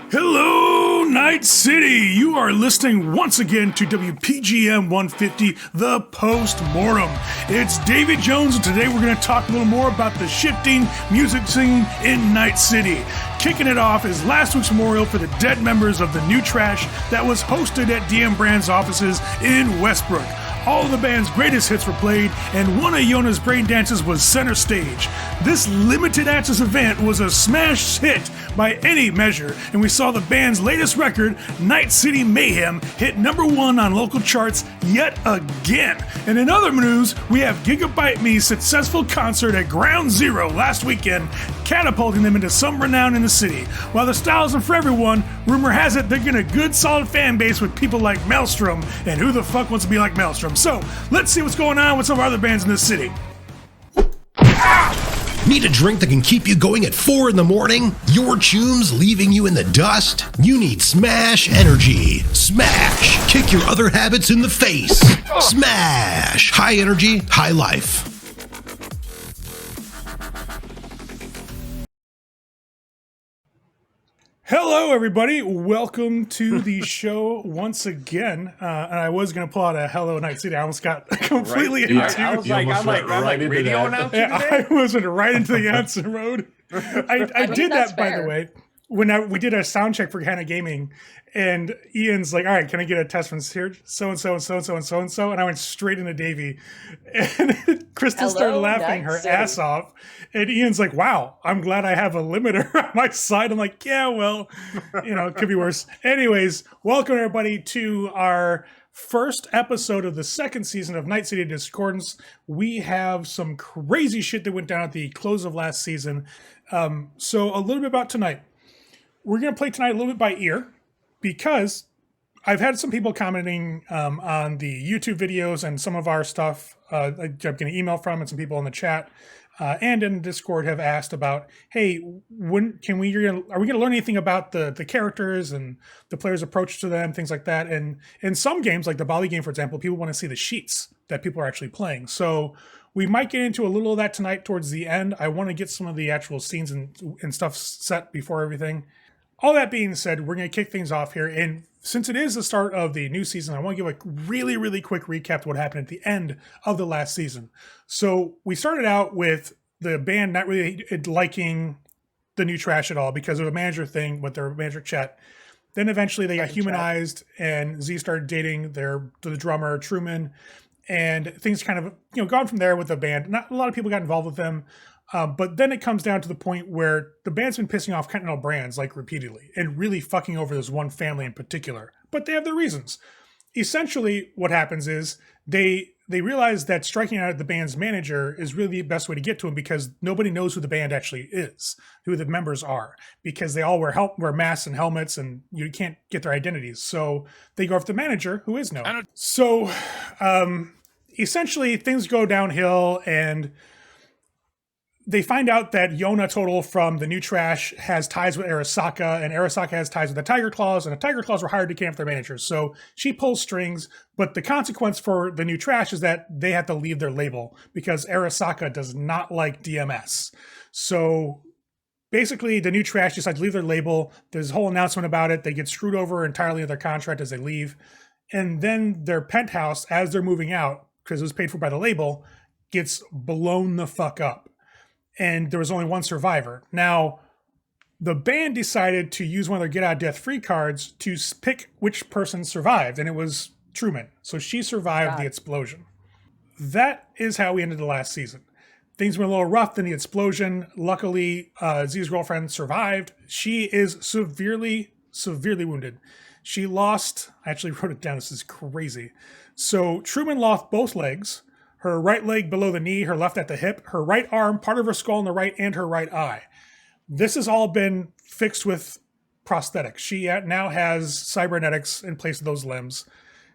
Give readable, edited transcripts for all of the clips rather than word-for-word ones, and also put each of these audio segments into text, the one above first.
Hello, Night City! You are listening once again to WPGM 150, The Post-Mortem. It's David Jones, and today we're going to talk a little more about the shifting music scene in Night City. Kicking it off is last week's memorial for the dead members of the New Trash that was hosted at DM Brand's offices in Westbrook. All of the band's greatest hits were played, and one of Yona's brain dances was center stage. This limited access event was a smash hit by any measure, and we saw the band's latest record, Night City Mayhem, hit #1 on local charts yet again. And in other news, we have Gigabyte Me's successful concert at Ground Zero last weekend, catapulting them into some renown in the city. While the style isn't for everyone, rumor has it they're getting a good solid fan base with people like Maelstrom, and who the fuck wants to be like Maelstrom? So, let's see what's going on with some of our other bands in this city. Need a drink that can keep you going at 4 in the morning? Your chum's leaving you in the dust? You need Smash Energy. Smash! Kick your other habits in the face. Smash! High energy, high life. Hello, everybody. Welcome to the show once again. And I was going to pull out a Hello Night City. I almost got completely into it. I was like, I'm like radio announcer today? I was right into the answer road. I did that, by the way, when we did a sound check for Hannah Gaming. And Ian's like, all right, can I get a test from here? So-and-so and so-and-so and so-and-so. And I went straight into Davey. And Kristen started laughing her ass off. And Ian's like, wow, I'm glad I have a limiter on my side. I'm like, yeah, well, it could be worse. Anyways, welcome everybody to our first episode of the second season of Night City Discordance. We have some crazy shit that went down at the close of last season. So a little bit about tonight. We're going to play tonight a little bit by ear, because I've had some people commenting on the YouTube videos and some of our stuff I'm getting an email from, and some people in the chat and in Discord have asked about, hey, when are we going to learn anything about the characters and the players' approach to them, things like that? And in some games, like the Bali game, for example, people want to see the sheets that people are actually playing. So we might get into a little of that tonight towards the end. I want to get some of the actual scenes and stuff set before everything. All that being said, we're going to kick things off here. And since it is the start of the new season, I want to give a really, really quick recap to what happened at the end of the last season. So we started out with the band not really liking the New Trash at all because of a manager thing with their manager Chet. Then eventually they got humanized, and Z started dating the drummer Truman, and things kind of gone from there with the band. Not a lot of people got involved with them. But then it comes down to the point where the band's been pissing off Continental Brands like repeatedly and really fucking over this one family in particular. But they have their reasons. Essentially, what happens is they realize that striking out at the band's manager is really the best way to get to him, because nobody knows who the band actually is, who the members are, because they all wear masks and helmets, and you can't get their identities. So they go after the manager, who is known. So essentially, things go downhill, and they find out that Yona Total from the New Trash has ties with Arasaka, and Arasaka has ties with the Tiger Claws, and the Tiger Claws were hired to camp their managers. So she pulls strings, but the consequence for the New Trash is that they have to leave their label because Arasaka does not like DMS. So basically, the New Trash decide to leave their label. There's a whole announcement about it. They get screwed over entirely of their contract as they leave. And then their penthouse, as they're moving out, because it was paid for by the label, gets blown the fuck up. And there was only one survivor. Now, the band decided to use one of their Get Out of Death Free cards to pick which person survived, and it was Truman. So she survived the explosion. That is how we ended the last season. Things went a little rough in the explosion. Luckily, Z's girlfriend survived. She is severely, severely wounded. She lost, I actually wrote it down, this is crazy. So Truman lost both legs. Her right leg below the knee, her left at the hip, her right arm, part of her skull on the right, and her right eye. This has all been fixed with prosthetics. She now has cybernetics in place of those limbs.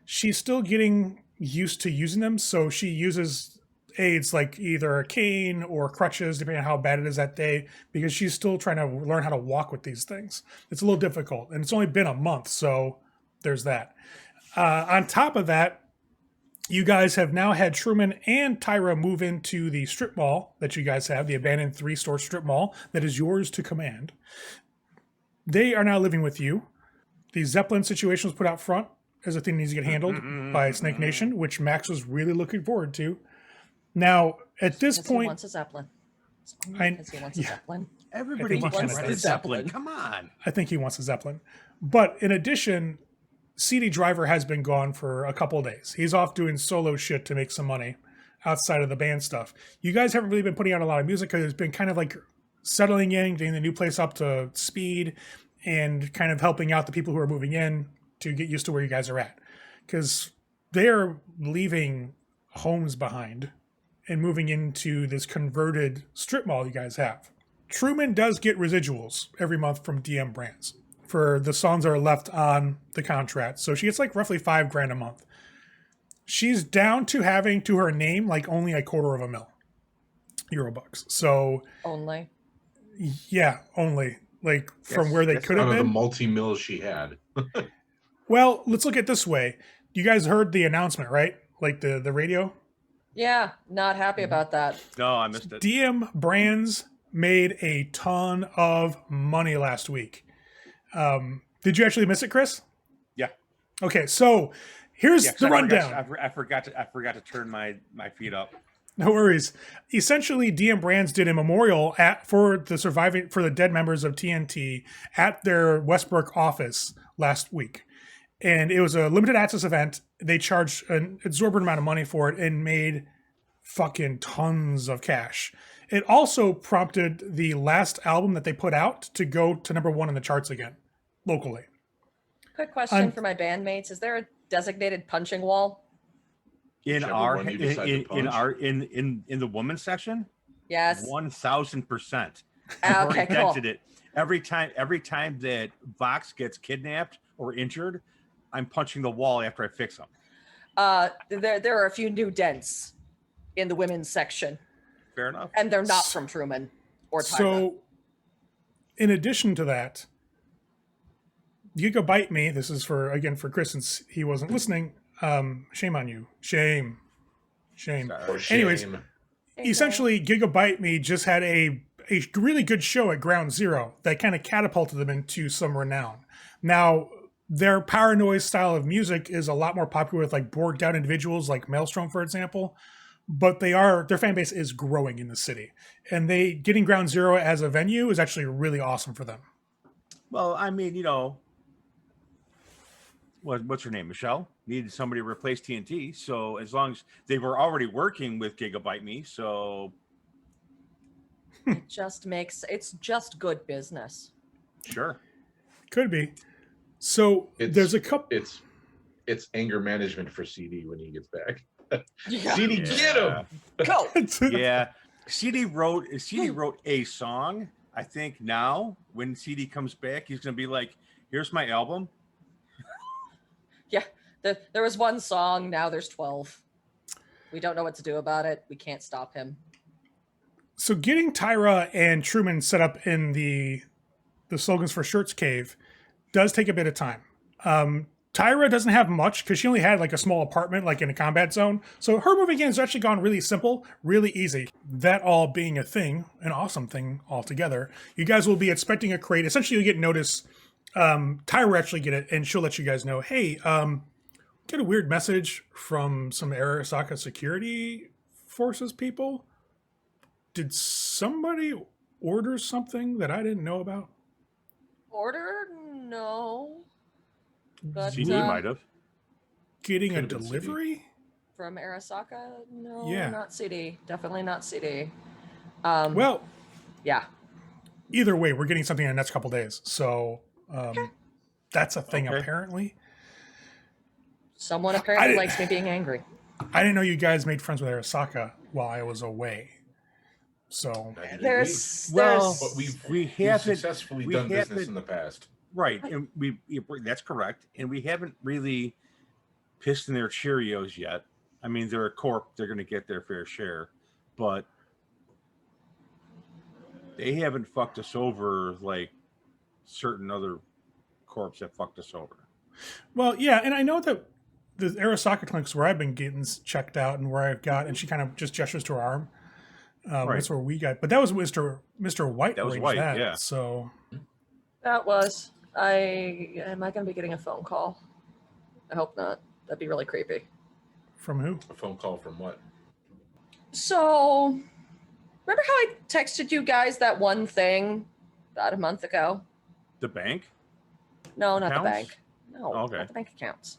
She's still getting used to using them, so she uses aids like either a cane or crutches, depending on how bad it is that day, because she's still trying to learn how to walk with these things. It's a little difficult, and it's only been a month, so there's that. On top of that, you guys have now had Truman and Tyra move into the strip mall that you guys have, the abandoned 3-store strip mall that is yours to command. They are now living with you. The Zeppelin situation was put out front as a thing that needs to get handled by Snake Nation, which Max was really looking forward to. Now, at this point... He wants a Zeppelin. Because he wants a Zeppelin. Everybody wants a Zeppelin. Come on. I think he wants a Zeppelin. But in addition, CD Driver has been gone for a couple of days. He's off doing solo shit to make some money outside of the band stuff. You guys haven't really been putting out a lot of music because it's been kind of like settling in, getting the new place up to speed, and kind of helping out the people who are moving in to get used to where you guys are at. Because they're leaving homes behind and moving into this converted strip mall you guys have. Truman does get residuals every month from DM Brands for the songs that are left on the contract. So she gets like roughly $5,000 a month. She's down to having to her name like only $250,000 Eurobucks. So only. Yeah, only. Like from where they could have been. The multi-mills she had. Well, let's look at it this way. You guys heard the announcement, right? Like the radio? Yeah, not happy about that. No, I missed it. DM Brands made a ton of money last week. Did you actually miss it, Chris? Yeah. Okay, so here's the rundown. I forgot to turn my feed up. No worries. Essentially, DM Brands did a memorial for the dead members of TNT at their Westbrook office last week. And it was a limited access event. They charged an exorbitant amount of money for it and made fucking tons of cash. It also prompted the last album that they put out to go to #1 in the charts again, locally. Quick question for my bandmates. Is there a designated punching wall? In the women's section? Yes. 1,000%. Okay, cool. It. Every time that Vox gets kidnapped or injured, I'm punching the wall after I fix them. There are a few new dents in the women's section. Fair enough. And they're not from Truman or Tyra. So, in addition to that, Gigabyte Me, this is for Chris, since he wasn't listening. Shame on you. Shame. Anyways, essentially, Gigabyte Me just had a really good show at Ground Zero that kind of catapulted them into some renown. Now, their power noise style of music is a lot more popular with like bored down individuals like Maelstrom, for example. But their fan base is growing in the city, and getting Ground Zero as a venue is actually really awesome for them. Well, I mean, what's her name? Michelle needed somebody to replace TNT. So as long as they were already working with Gigabyte Me, so it's just good business. Sure, could be. So there's a couple. It's anger management for CD when he gets back. Yeah. CD, get him! Go. Yeah, CD wrote a song. I think now when CD comes back, he's gonna be like, "Here's my album." Yeah, there was one song. Now there's 12. We don't know what to do about it. We can't stop him. So getting Tyra and Truman set up in the Slogans for Shirts cave does take a bit of time. Tyra doesn't have much because she only had like a small apartment, like in a combat zone. So her moving in has actually gone really simple, really easy. That all being a thing, an awesome thing altogether. You guys will be expecting a crate. Essentially, you get notice. Tyra will actually get it, and she'll let you guys know, hey, get a weird message from some Arasaka security forces people. Did somebody order something that I didn't know about? Order? No. But, CD might have. Getting a delivery? From Arasaka? No, yeah. Not CD. Definitely not CD. Well, yeah. Either way, we're getting something in the next couple days. So that's a thing, apparently. Someone apparently likes me being angry. I didn't know you guys made friends with Arasaka while I was away. So but we've successfully done business in the past. Right, and that's correct. And we haven't really pissed in their Cheerios yet. I mean, they're a corp; they're going to get their fair share, but they haven't fucked us over like certain other corps have fucked us over. Well, yeah, and I know that the Arasaka clinics where I've been getting checked out and where I've got, and she kind of just gestures to her arm. Right. That's where we got, but that was Mr. White. That was White, that, yeah. So That was. Am I going to be getting a phone call? I hope not. That'd be really creepy. From who? A phone call from what? So, remember how I texted you guys that one thing about a month ago? The bank? No, not the Accounts? bank. No, Okay. not the bank accounts.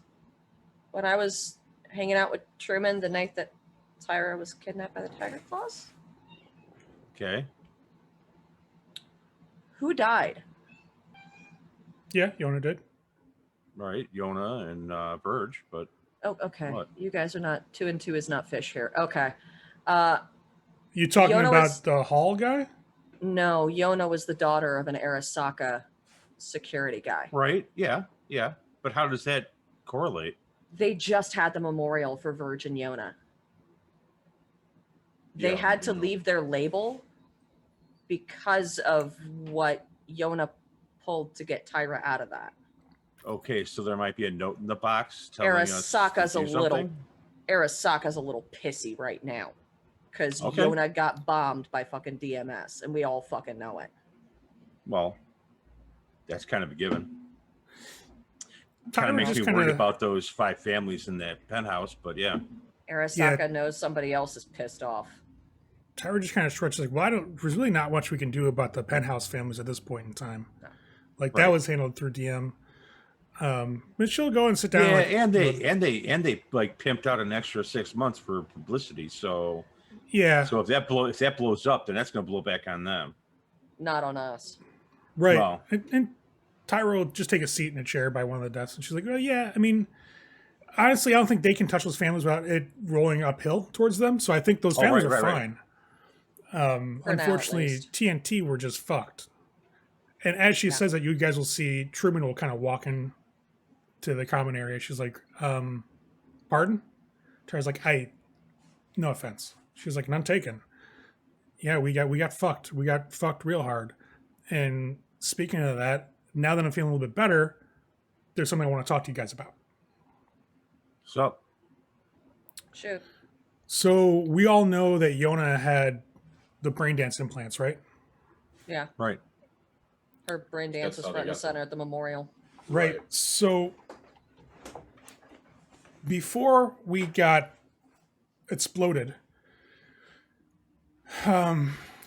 When I was hanging out with Truman the night that Tyra was kidnapped by the Tiger Claws? Okay. Who died? Yeah, Yona did. Right. Yona and Verge, but Oh, okay. What? You guys are not 2 and 2 is not fish here. Okay. You talking Yona about was- the Hall guy? No, Yona was the daughter of an Arasaka security guy. right. Yeah. Yeah. But how does that correlate? They just had the memorial for Virgin Yona. They Yeah, had to no. leave their label because of what Yona pulled to get Tyra out of that. Okay, so there might be a note in the box telling us Arasaka's to a do little something? Arasaka's a little pissy right now because Okay. Yona got bombed by fucking DMS, and we all fucking know it. Well, that's kind of a given. Kind Tyra of makes just me kinda- worried about those 5 families in that penthouse, but yeah. Arasaka knows somebody else is pissed off. Tyra just kind of stretched like, well, there's really not much we can do about the penthouse families at this point in time. No. Like Right. that was handled through DM. But she'll go and sit down. Yeah, like, and they like pimped out an extra 6 months for publicity. So yeah, if that blows up, then that's going to blow back on them. Not on us. right. Well- And Tyra will just take a seat in a chair by one of the desks, and she's like, "Oh yeah, I mean, honestly, I don't think they can touch those families without it rolling uphill towards them. So I think those Oh, families right, are right, fine. For now, at Unfortunately, least. TNT were just fucked. And as she Yeah. says that, you guys will see Truman will kind of walk in to the common area. She's like, pardon? Tara's like, no offense. She's like, none taken. Yeah, we got fucked. We got fucked real hard. And speaking of that, now that I'm feeling a little bit better, there's something I want to talk to you guys about. So Shoot. So we all know that Yona had the brain dance implants, right? Yeah. right. Her brain dance That's was how they front and got center at the memorial. Right. So before we got exploded,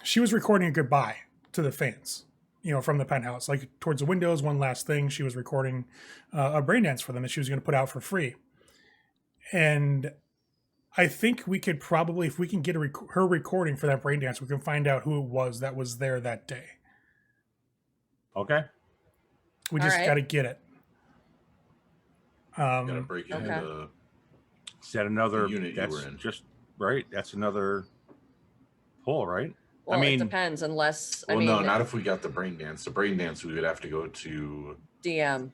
she was recording a goodbye to the fans, from the penthouse, like towards the windows. One last thing, she was recording a brain dance for them that she was going to put out for free. And I think we could probably, if we can get her recording for that brain dance, we can find out who it was that was there that day. Okay. We All just right. got to get it. Gotta break into Okay. the Is that another The unit you that's were in. just right? That's another pull, right? Well, mean- it depends, unless well, I mean no, not if we got the brain dance. The brain dance, we would have to go to DM.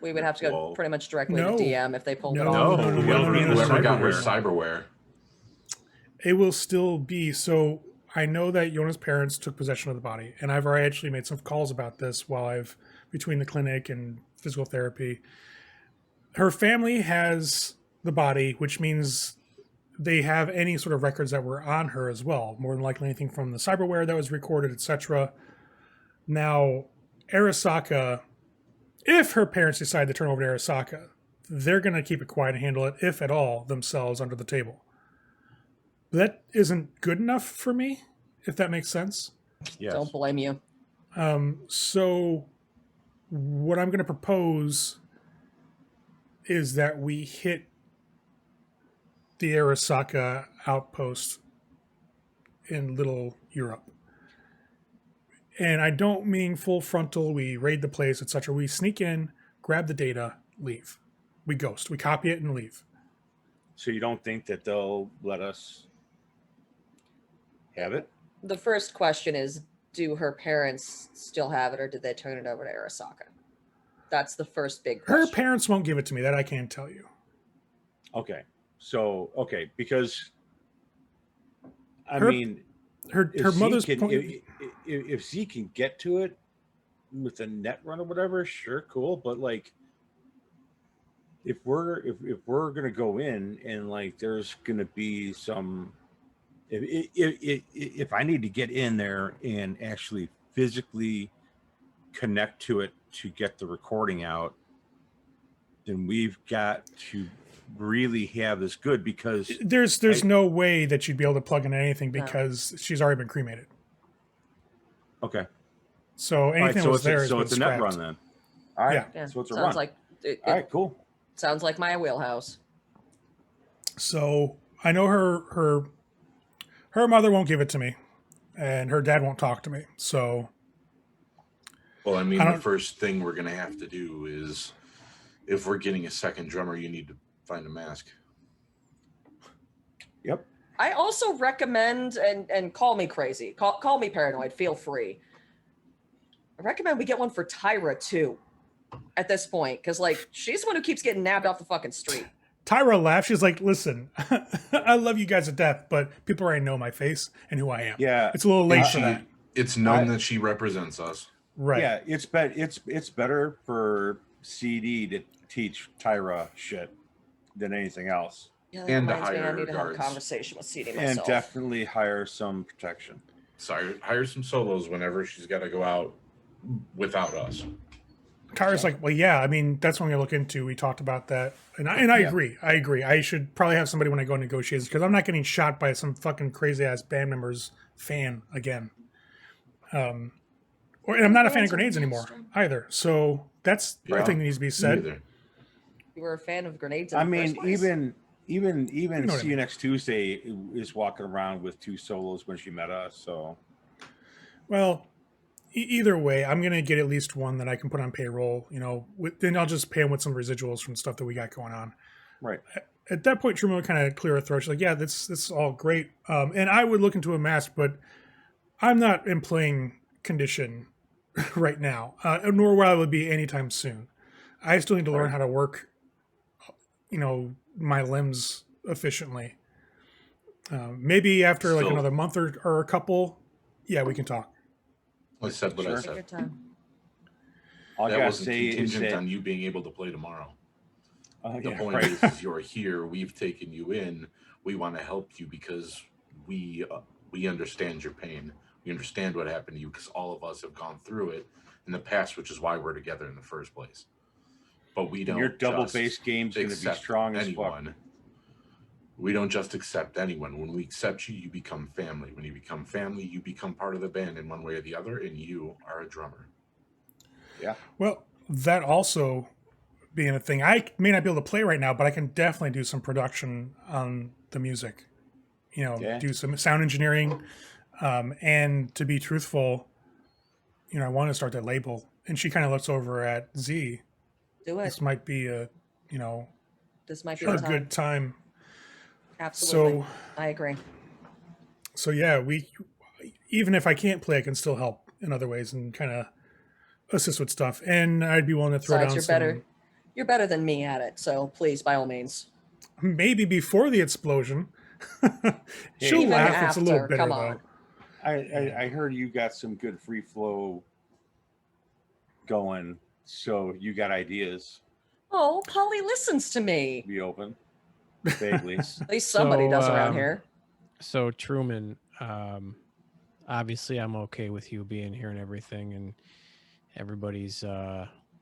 We would have to go Well, pretty much directly no. to DM if they pulled it No, off. no, no, whoever- no, no, no, whoever got her cyberware. cyberware. It will still be. So I know that Yona's parents took possession of the body, and I've already actually made some calls about this while I've between the clinic and physical therapy. Her family has the body, which means they have any sort of records that were on her as well. More than likely anything from the cyberware that was recorded, etc. Now, Arasaka, if her parents decide to turn over to Arasaka, they're going to keep it quiet and handle it, if at all, themselves under the table. That isn't good enough for me, if that makes sense. Yes. Don't blame you. So what I'm going to propose is that we hit the Arasaka outpost in Little Europe. And I don't mean full frontal, we raid the place, etc. We sneak in, grab the data, leave. We ghost. We copy it and leave. So you don't think that they'll let us have it? The first question is, do her parents still have it, or did they turn it over to Arasaka? That's the first big Her question. parents won't give it to me. That I can't tell you. Okay. So because I Her- mean, Her if Z mother's can, point. if Z can get to it with a net run or whatever, sure, cool. But like, if we're gonna go in and like, there's gonna be some. If I need to get in there and actually physically connect to it to get the recording out, then we've got to really have this good, because there's no way that you'd be able to plug in anything because she's already been cremated. Okay. So anything that was there is it's a net run then. All right. Yeah. So it's a Sounds run. like all right, cool. Sounds like my wheelhouse. So I know her mother won't give it to me, and her dad won't talk to me. So, well, I mean, the first thing we're gonna have to do is, if we're getting a second drummer, you need to find a mask. Yep. I also recommend, and call me crazy, call me paranoid, feel free. I recommend we get one for Tyra too, at this point, because like she's the one who keeps getting nabbed off the fucking street. Tyra laughed. She's like, "Listen, I love you guys to death, but people already know my face and who I am. Yeah, it's a little late for that. It's known that she represents us, right? Yeah, it's better for CD to teach Tyra shit than anything else. Yeah, that and to reminds me, I hire need to have a guards. conversation with CD myself. And definitely hire some protection. Sorry, hire some solos whenever she's got to go out without us. Tyra's like, well, yeah. I mean, that's when we look into. We talked about that, and I agree. I agree. I should probably have somebody when I go negotiations, because I'm not getting shot by some fucking crazy ass band member's fan again. And I'm not a fan of grenades anymore either. So that's the thing that needs to be said. You were a fan of grenades. I mean, even you know See You Next Tuesday is walking around with 2 solos when she met us. So, well, either way, I'm gonna get at least one that I can put on payroll. Then I'll just pay them with some residuals from stuff that we got going on. Right. At that point, Truman would kind of clear her throat. She's like, "Yeah, this is all great," and I would look into a mask, but I'm not in playing condition right now, nor will I would be anytime soon. I still need to learn how to work, my limbs efficiently. Maybe after like another month or a couple, yeah, we can talk. I said what I said. All that wasn't contingent on you being able to play tomorrow. The point is you're here. We've taken you in. We want to help you because we understand your pain. We understand what happened to you because all of us have gone through it in the past, which is why we're together in the first place. But we don't. Your double bass game's going to be strong as fuck. We don't just accept anyone. When we accept you, you become family. When you become family, you become part of the band in one way or the other, and you are a drummer. Yeah. Well, that also being a thing, I may not be able to play right now, but I can definitely do some production on the music. Do some sound engineering, and to be truthful, I want to start that label. And she kind of looks over at Z. Do it. This might be a good time. Absolutely. So I agree. So yeah, even if I can't play, I can still help in other ways and kind of assist with stuff. And I'd be willing to throw down You're better than me at it. So please, by all means. Maybe before the explosion. She'll even laugh. After, it's a little bitter come on. though. I heard you got some good free flow going, so you got ideas. Oh, Polly listens to me. Be open. Vaguely. At least somebody does around here. So Truman, obviously I'm okay with you being here and everything, and everybody's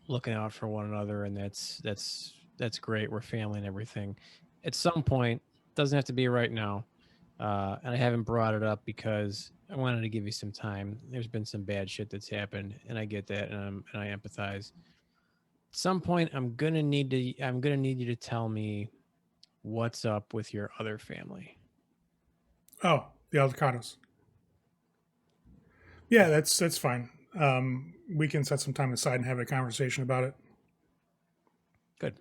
looking out for one another, and that's great. We're family and everything. At some point, doesn't have to be right now, and I haven't brought it up because I wanted to give you some time. There's been some bad shit that's happened, and I get that, and I empathize. At some point, I'm gonna need you to tell me what's up with your other family. Oh, the Aldecanos. Yeah, that's fine. We can set some time aside and have a conversation about it. Good.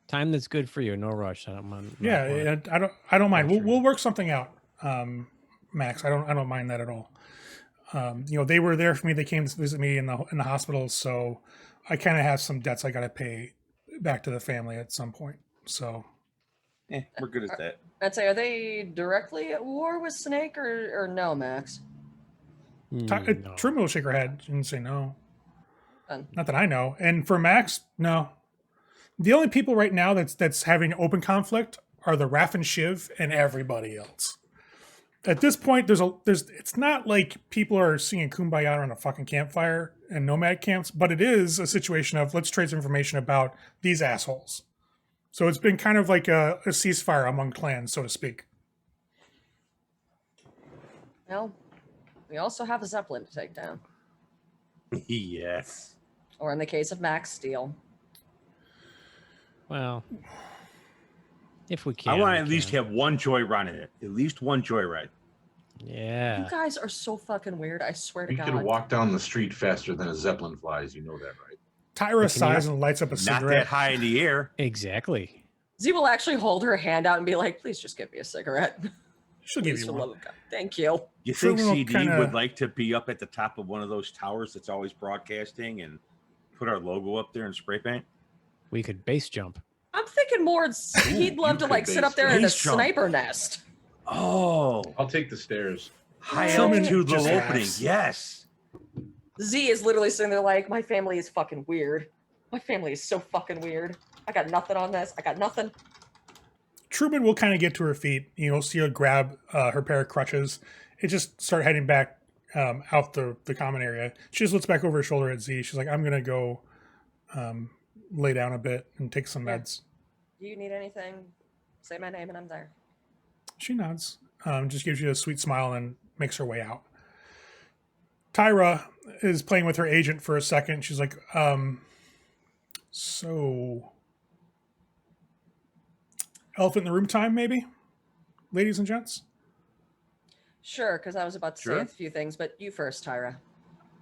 Time that's good for you. No rush. I don't mind. I don't mind. We'll work something out, Max. I don't mind that at all. They were there for me. They came to visit me in the hospital, so I kind of have some debts I got to pay back to the family at some point. So, we're good at that. I'd say, are they directly at war with Snake or no, Max? No. Truman will shake her head and say no. Not that I know. And for Max, no. The only people right now that's having open conflict are the Raff and Shiv and everybody else. At this point, it's not like people are singing Kumbaya around a fucking campfire and nomad camps, but it is a situation of let's trade some information about these assholes. So it's been kind of like a ceasefire among clans, so to speak. Well, we also have a Zeppelin to take down. Yes. Or in the case of Max Steel. Well, if we can. I want to at least have one joyride in it. At least one joyride. Yeah. You guys are so fucking weird. I swear to You God. could walk down the street faster than a Zeppelin flies. You know that, right? Tyra sighs and lights up a cigarette. Not that high in the air. Exactly. Z will actually hold her hand out and be like, please just give me a cigarette. She'll give Please, you for one. love of God. Thank you. You think Truman will CD kinda- would like to be up at the top of one of those towers that's always broadcasting and put our logo up there and spray paint? We could base jump. I'm thinking more he'd love to you like could sit up there in a base jump. sniper nest. Oh, I'll take the stairs. high Truman altitude, low just opening. laughs. Yes. Z is literally sitting there like, my family is fucking weird. My family is so fucking weird. I got nothing on this. I got nothing. Truman will kind of get to her feet. You'll see her grab her pair of crutches and just start heading back out the common area. She just looks back over her shoulder at Z. She's like, I'm going to go lay down a bit and take some Yeah. meds. Do you need anything? Say my name and I'm there. She nods, just gives you a sweet smile and makes her way out. Tyra is playing with her agent for a second. She's like, so elephant in the room time, maybe? Ladies and gents? Sure, because I was about to say Sure. a few things, but you first, Tyra.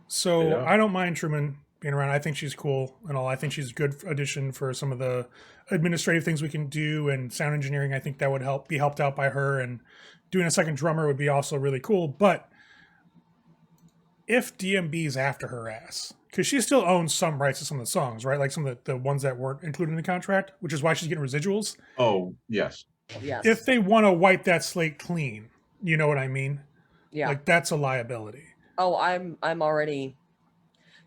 So Yeah. I don't mind Truman being around. I think she's cool and all. I think she's a good addition for some of the administrative things we can do and sound engineering. I think that would be helped out by her, and doing a second drummer would be also really cool. But if DMB's after her ass, because she still owns some rights to some of the songs, right? Like some of the ones that weren't included in the contract, which is why she's getting residuals. Oh, yes. Yes. If they want to wipe that slate clean, you know what I mean? yeah. Like that's a liability. Oh, I'm already.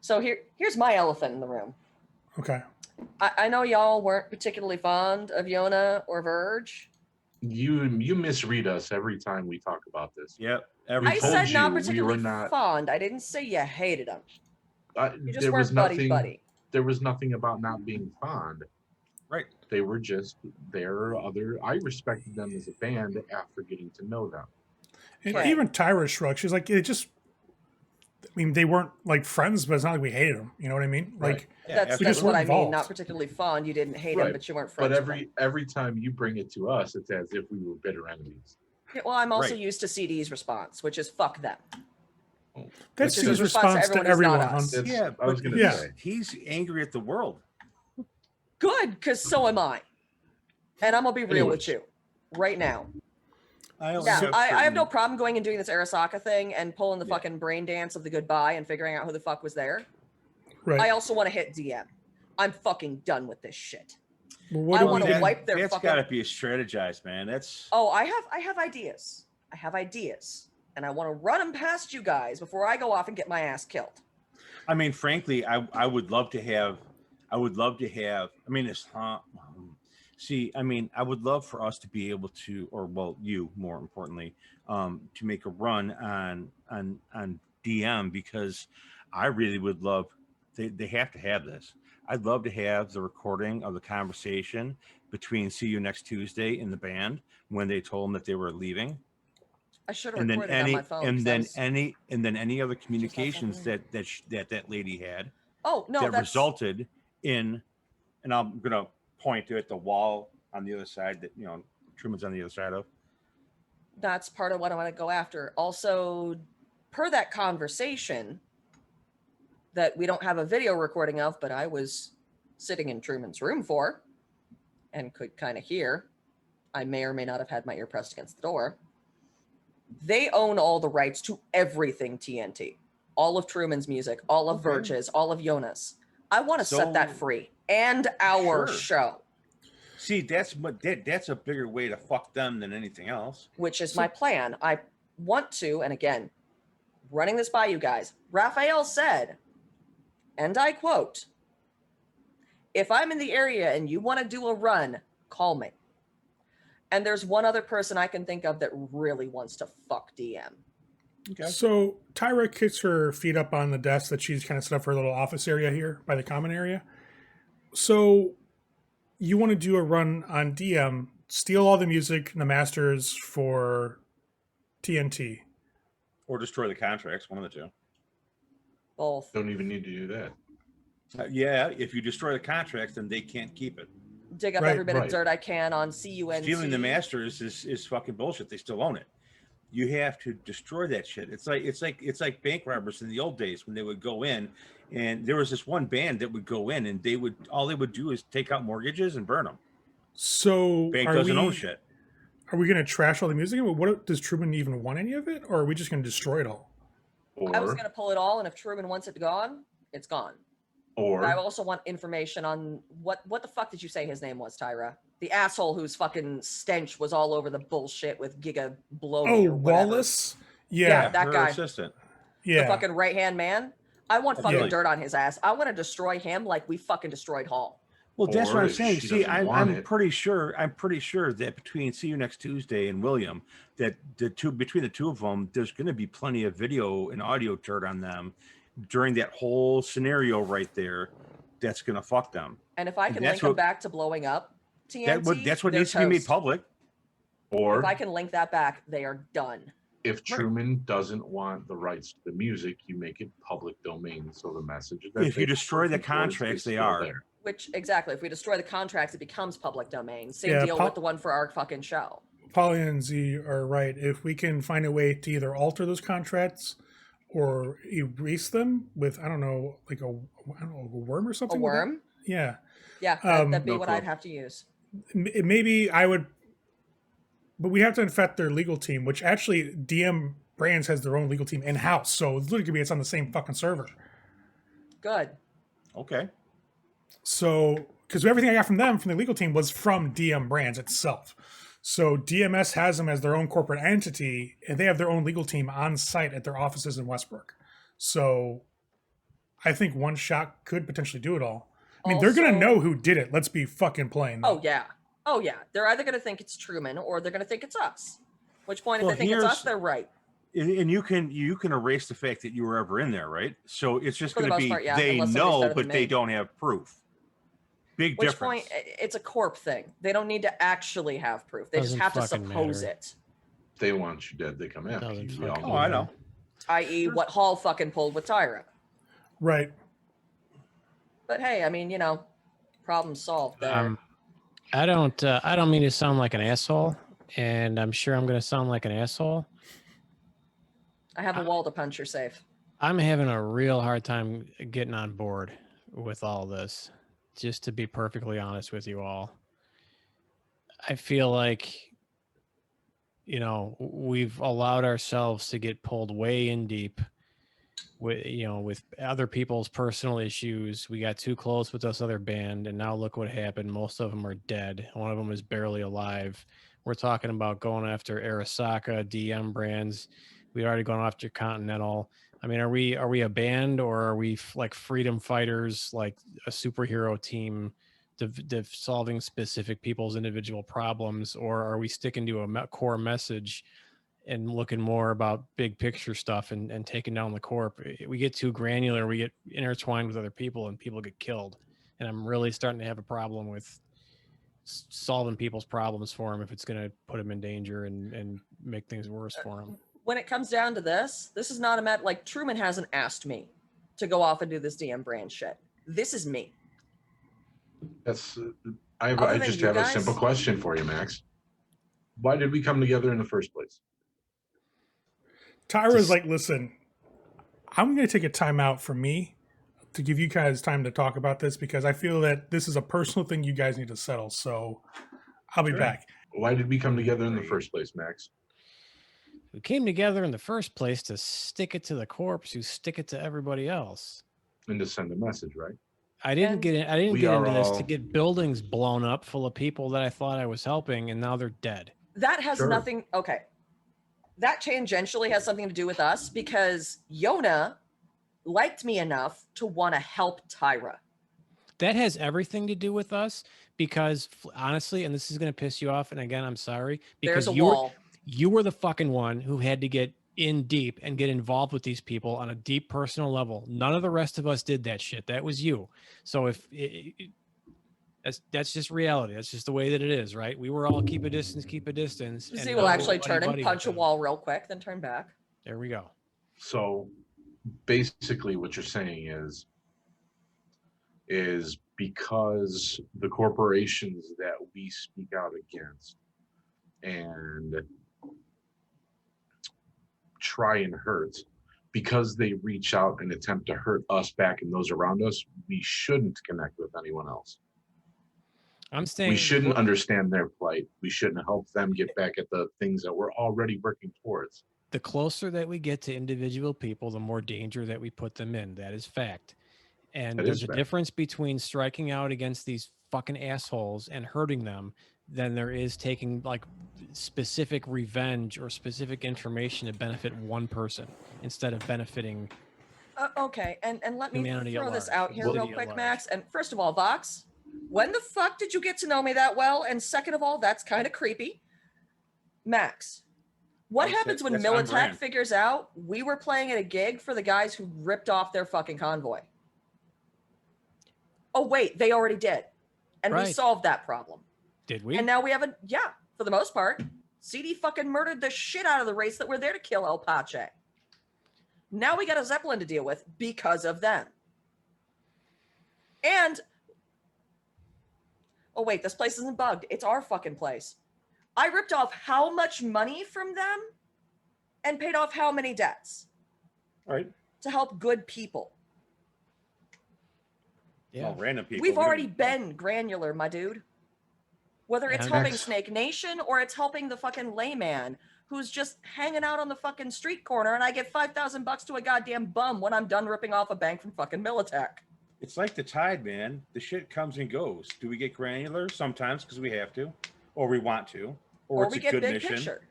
So here's my elephant in the room. Okay. I know y'all weren't particularly fond of Yona or Verge. You misread us every time we talk about this. Yep. I told said you not we particularly were not- fond. I didn't say you hated them. You just There was weren't buddy nothing. buddy. There was nothing about not being fond. Right. They were just their other. I respected them as a band after getting to know them. And Okay. even Tyra shrugged. She's like, it just. I mean, they weren't like friends, but it's not like we hated them. You know what I mean? Right. Like, Yeah, That's we just what weren't I mean. involved. Not particularly fond. You didn't hate them, Right. but you weren't But friends. with them. every time you bring it to us, it's as if we were bitter enemies. Yeah, well, I'm also Right. used to CD's response, which is fuck them. that's Which is his his response response to to everyone everyone. who's not us. That's, Yeah, I was but going to Yeah. say. he's angry at the world. Good, because so am I. And I'm gonna be real with Anyways. you right now. I only Yeah, have I have certain- no problem going and doing this Arasaka thing and pulling the Yeah. fucking brain dance of the goodbye and figuring out who the fuck was there. Right. I also want to hit DM. I'm fucking done with this shit. Well, what I do we wanna do? That- wipe their That's fucking- got to be strategized, man. That's Oh, I have ideas. I have ideas. And I want to run them past you guys before I go off and get my ass killed. I mean, frankly, I would love to have. I mean, it's see. I mean, I would love for us to be able to, or well, you more importantly, to make a run on DM because I really would love. They have to have this. I'd love to have the recording of the conversation between "See You Next Tuesday" and the band when they told them that they were leaving. I should have And then recorded it on my phone. 'cause I was- any other communications something. that lady had Oh no, that that's resulted in, and I'm gonna point to at the wall on the other side that Truman's on the other side of. that's part of what I want to go after. Also, per that conversation that we don't have a video recording of, but I was sitting in Truman's room for and could kind of hear. I may or may not have had my ear pressed against the door. They own all the rights to everything TNT. All of Truman's music, all of Okay. Verge's, all of Jonas. I want to set that So- free. And our Sure. show, See, that's a bigger way to fuck them than anything else. which is my plan. I want to, and again, running this by you guys. Raphael said, and I quote, if I'm in the area and you want to do a run, call me. And there's one other person I can think of that really wants to fuck DM. Okay. So Tyra kicks her feet up on the desk that she's kind of set up for her little office area here by the common area. So you want to do a run on DM, steal all the music and the masters for TNT. Or destroy the contracts, one of the two. Both. Don't even need to do that. Yeah, if you destroy the contracts, then they can't keep it. Dig up Right, every bit of right. dirt I can on CUNT. Stealing the masters is fucking bullshit. They still own it. You have to destroy that shit. It's like bank robbers in the old days when they would go in, and there was this one band that would go in, and all they would do is take out mortgages and burn them. So Bank are doesn't own we shit. are we going to trash all the music? What does Truman even want any of it, or are we just going to destroy it all? I was Or, going to pull it all, and if Truman wants it gone, it's gone. But I or also want information on what the fuck did you say his name was, Tyra? The asshole whose fucking stench was all over the bullshit with Giga Blow. Oh, or whatever. Wallace. Yeah, Yeah, that her guy. assistant. yeah. The fucking right hand man. I want fucking Yeah. dirt on his ass. I want to destroy him like we fucking destroyed Hall. Well, that's Or what I'm if saying. she See, doesn't want I'm it- pretty sure that between See You Next Tuesday and William, that between the two of them, there's going to be plenty of video and audio dirt on them during that whole scenario right there. That's going to fuck them. And if I And can that's link them what- back to blowing up TNT, That's what they're needs to be made toast. public. or If I can link that back, they are done. if Truman doesn't want the rights to the music, you make it public domain. So the message that If you destroy the contracts, they are. there. Which exactly, if we destroy the contracts, it becomes public domain. Same Yeah, deal with the one for our fucking show. Polly and Z are right. If we can find a way to either alter those contracts or erase them with, I don't know, like a worm or A something. like that? worm? Yeah. Yeah, that'd be no what clue. I'd have to use. Maybe I would, but we have to infect their legal team, which actually DM Brands has their own legal team in house. So it's literally it's on the same fucking server. Good. Okay. So, because everything I got from them, from the legal team, was from DM Brands itself. So DMS has them as their own corporate entity, and they have their own legal team on site at their offices in Westbrook. So I think one shot could potentially do it all. I mean, they're going to Also- know who did it. Let's be fucking plain. Oh yeah. Oh yeah. They're either gonna think it's Truman or they're gonna think it's us. Which point, if Well, they think it's us, here's- they're right. And you can erase the fact that you were ever in there, right? So it's just For the going to most be part, yeah, they unless somebody's know, better but than they me. don't have proof. Big Which difference. point, it's a corp thing. They don't need to actually have proof. They Doesn't just have to fucking suppose matter. it. If they want you dead, they come after Doesn't you. We all fucking Oh, I know. I.e., what Hall fucking pulled with Tyra. Right. But hey, I mean, problem solved there. I don't mean to sound like an asshole, and I'm sure I'm going to sound like an asshole. I have a wall to punch. You're safe. I'm having a real hard time getting on board with all this, just to be perfectly honest with you all. I feel like, we've allowed ourselves to get pulled way in deep with other people's personal issues. We got too close with this other band, and now look what happened. Most of them are dead. One of them is barely alive. We're talking about going after Arasaka, DM Brands. We'd already gone after Continental. I mean, are we a band, or are we like freedom fighters, like a superhero team, solving specific people's individual problems, or are we sticking to a core message and looking more about big picture stuff and taking down the corp? We get too granular, we get intertwined with other people, and people get killed. And I'm really starting to have a problem with solving people's problems for them if it's going to put them in danger and make things worse for them. When it comes down to this is not a matter, like, Truman hasn't asked me to go off and do this DM brand shit. This is me. That's. Other I than just you have a guys- simple question for you, Max. Why did we come together in the first place? Tyra's like, listen, I'm going to take a time out for me to give you guys time to talk about this, because I feel that this is a personal thing you guys need to settle. So I'll be Sure. back. Why did we come together in the first place, Max? We came together in the first place to stick it to the corpse who stick it to everybody else. And to send a message, right? I didn't And get in, I didn't we get are into this to all- get buildings blown up full of people that I thought I was helping, and now they're dead. That has Sure. nothing. Okay. That tangentially has something to do with us because Yona liked me enough to want to help Tyra. That has everything to do with us because honestly, and this is going to piss you off. And again, I'm sorry There's because a wall. you were the fucking one who had to get in deep and get involved with these people on a deep personal level. None of the rest of us did that shit. That was you. So if that's just reality. That's just the way that it is, right? We were all keep a distance, keep a distance. Z And will now actually we're turn and buddy-buddy with punch a them. wall real quick, then turn back. There we go. So basically what you're saying is because the corporations that we speak out against and try and hurt, because they reach out and attempt to hurt us back and those around us, we shouldn't connect with anyone else. I'm saying We shouldn't understand their plight. We shouldn't help them get back at the things that we're already working towards. the closer that we get to individual people, the more danger that we put them in. That is fact. And there's a difference between striking out against these fucking assholes and hurting them than there is taking like specific revenge or specific information to benefit one person instead of benefiting. Okay, and let me Humanity at throw this large, out here city real at quick, large. Max. And first of all, Vox, when the fuck did you get to know me that well? And second of all, that's kind of creepy. Max, what happens when that's on Militech brand. figures out we were playing at a gig for the guys who ripped off their fucking convoy? Oh, wait, they already did. And we Right. solved that problem. Did we? And now we have a, yeah, for the most part, CD fucking murdered the shit out of the race that were there to kill El Pache. Now we got a Zeppelin to deal with because of them. And, oh wait, this place isn't bugged. It's our fucking place. I ripped off how much money from them and paid off how many debts? All right. To help good people. Yeah. Well, random people. We've we already don't- been granular, my dude. Whether it's And helping next- Snake Nation or it's helping the fucking layman who's just hanging out on the fucking street corner and I get $5,000 to a goddamn bum when I'm done ripping off a bank from fucking Militech. It's like the tide, man. The shit comes and goes. Do we get granular? Sometimes because we have to, or we want to, or it's we a get good big mission. picture.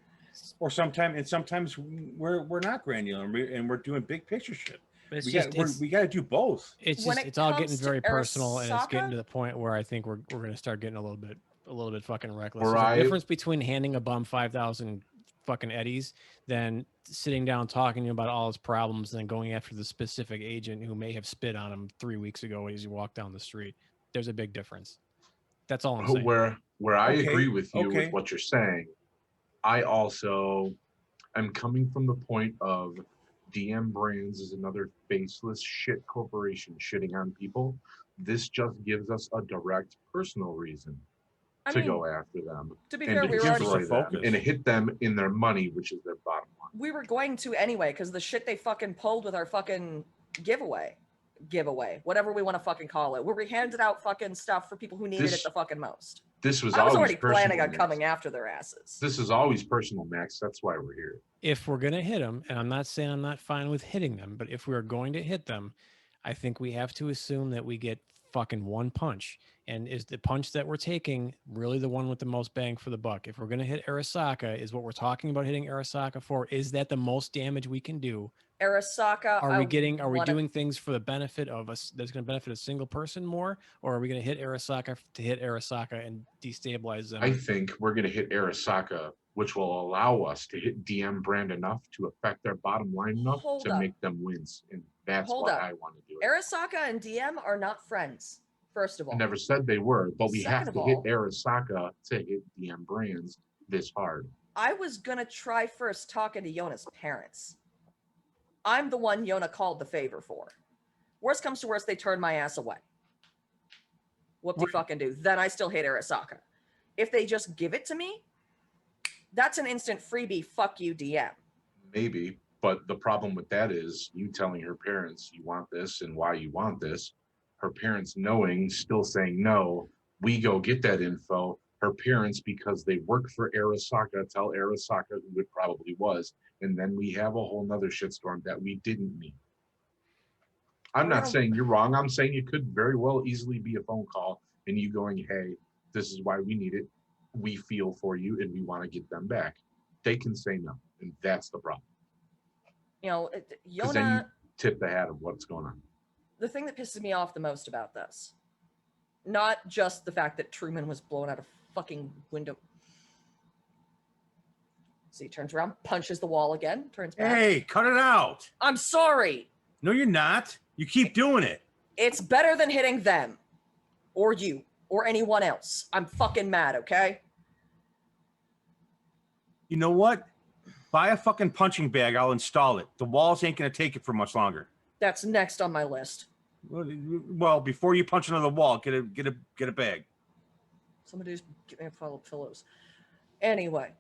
Or sometimes we're not granular and we're doing big picture shit. But it's We just, got we got to do both. it's When just it it's all getting comes to very personal and it's getting Arasaka- to the point where I think we're going to start getting a little bit fucking reckless. Where There's I- a difference between handing a bum 5,000 fucking eddies than sitting down talking to him about all his problems and then going after the specific agent who may have spit on him 3 weeks ago as you walk down the street. There's a big difference. That's all I'm saying. Where I Okay, agree with you okay. with what you're saying, I also am coming from the point of DM Brands is another faceless shit corporation shitting on people. This just gives us a direct personal reason I to mean, go after them to be and fair, to we were gives us already a destroy them focus. and hit them in their money, which is their bottom line. we were going to anyway because the shit they fucking pulled with our fucking giveaway, whatever we want to fucking call it, where we handed out fucking stuff for people who needed This it the fucking most. This was I was always already planning personal, on Max. coming after their asses. This is always personal, Max. That's why we're here. If we're going to hit them, and I'm not saying I'm not fine with hitting them, but if we're going to hit them, I think we have to assume that we get fucking one punch. And is the punch that we're taking really the one with the most bang for the buck? If we're going to hit Arasaka, is what we're talking about hitting Arasaka for, is that the most damage we can do? Arasaka. Are we doing things for the benefit of us that's going to benefit a single person more? Or are we going to hit Arasaka to hit Arasaka and destabilize them? I think we're going to hit Arasaka, which will allow us to hit DM Brand enough to affect their bottom line enough Hold to up. make them wins. And that's Hold why up. I want to do it. Arasaka and DM are not friends. First of all, I never said they were, but we Second have of to hit all- Arasaka to hit DM Brands this hard. I was gonna try first talking to Yona's parents. I'm the one Yona called the favor for. Worst comes to worst, they turn my ass away. Whoop de fucking do. Then I still hate Arasaka. If they just give it to me, that's an instant freebie. Fuck you, DM. Maybe, but the problem with that is you telling her parents you want this and why you want this. Her parents knowing, still saying no. We go get that info. Her parents, because they work for Arasaka, tell Arasaka who it probably was, and then we have a whole nother shitstorm that we didn't need. I'm not Well- saying you're wrong. I'm saying it could very well easily be a phone call and you going, hey, this is why we need it. We feel for you and we want to get them back. They can say no, and that's the problem. You know, Because then you Yona. tip the hat of what's going on. The thing that pisses me off the most about this Not just the fact that Truman was blown out a fucking window. So he turns around, punches the wall again, turns back. Hey, cut it out. I'm sorry. No, you're not. You keep doing it. It's better than hitting them. Or you. Or anyone else. I'm fucking mad, okay? You know what? Buy a fucking punching bag. I'll install it. The walls ain't going to take it for much longer. That's next on my list. Well, before you punch another wall, get a bag. Somebody just get me a pile of pillows. Anyway.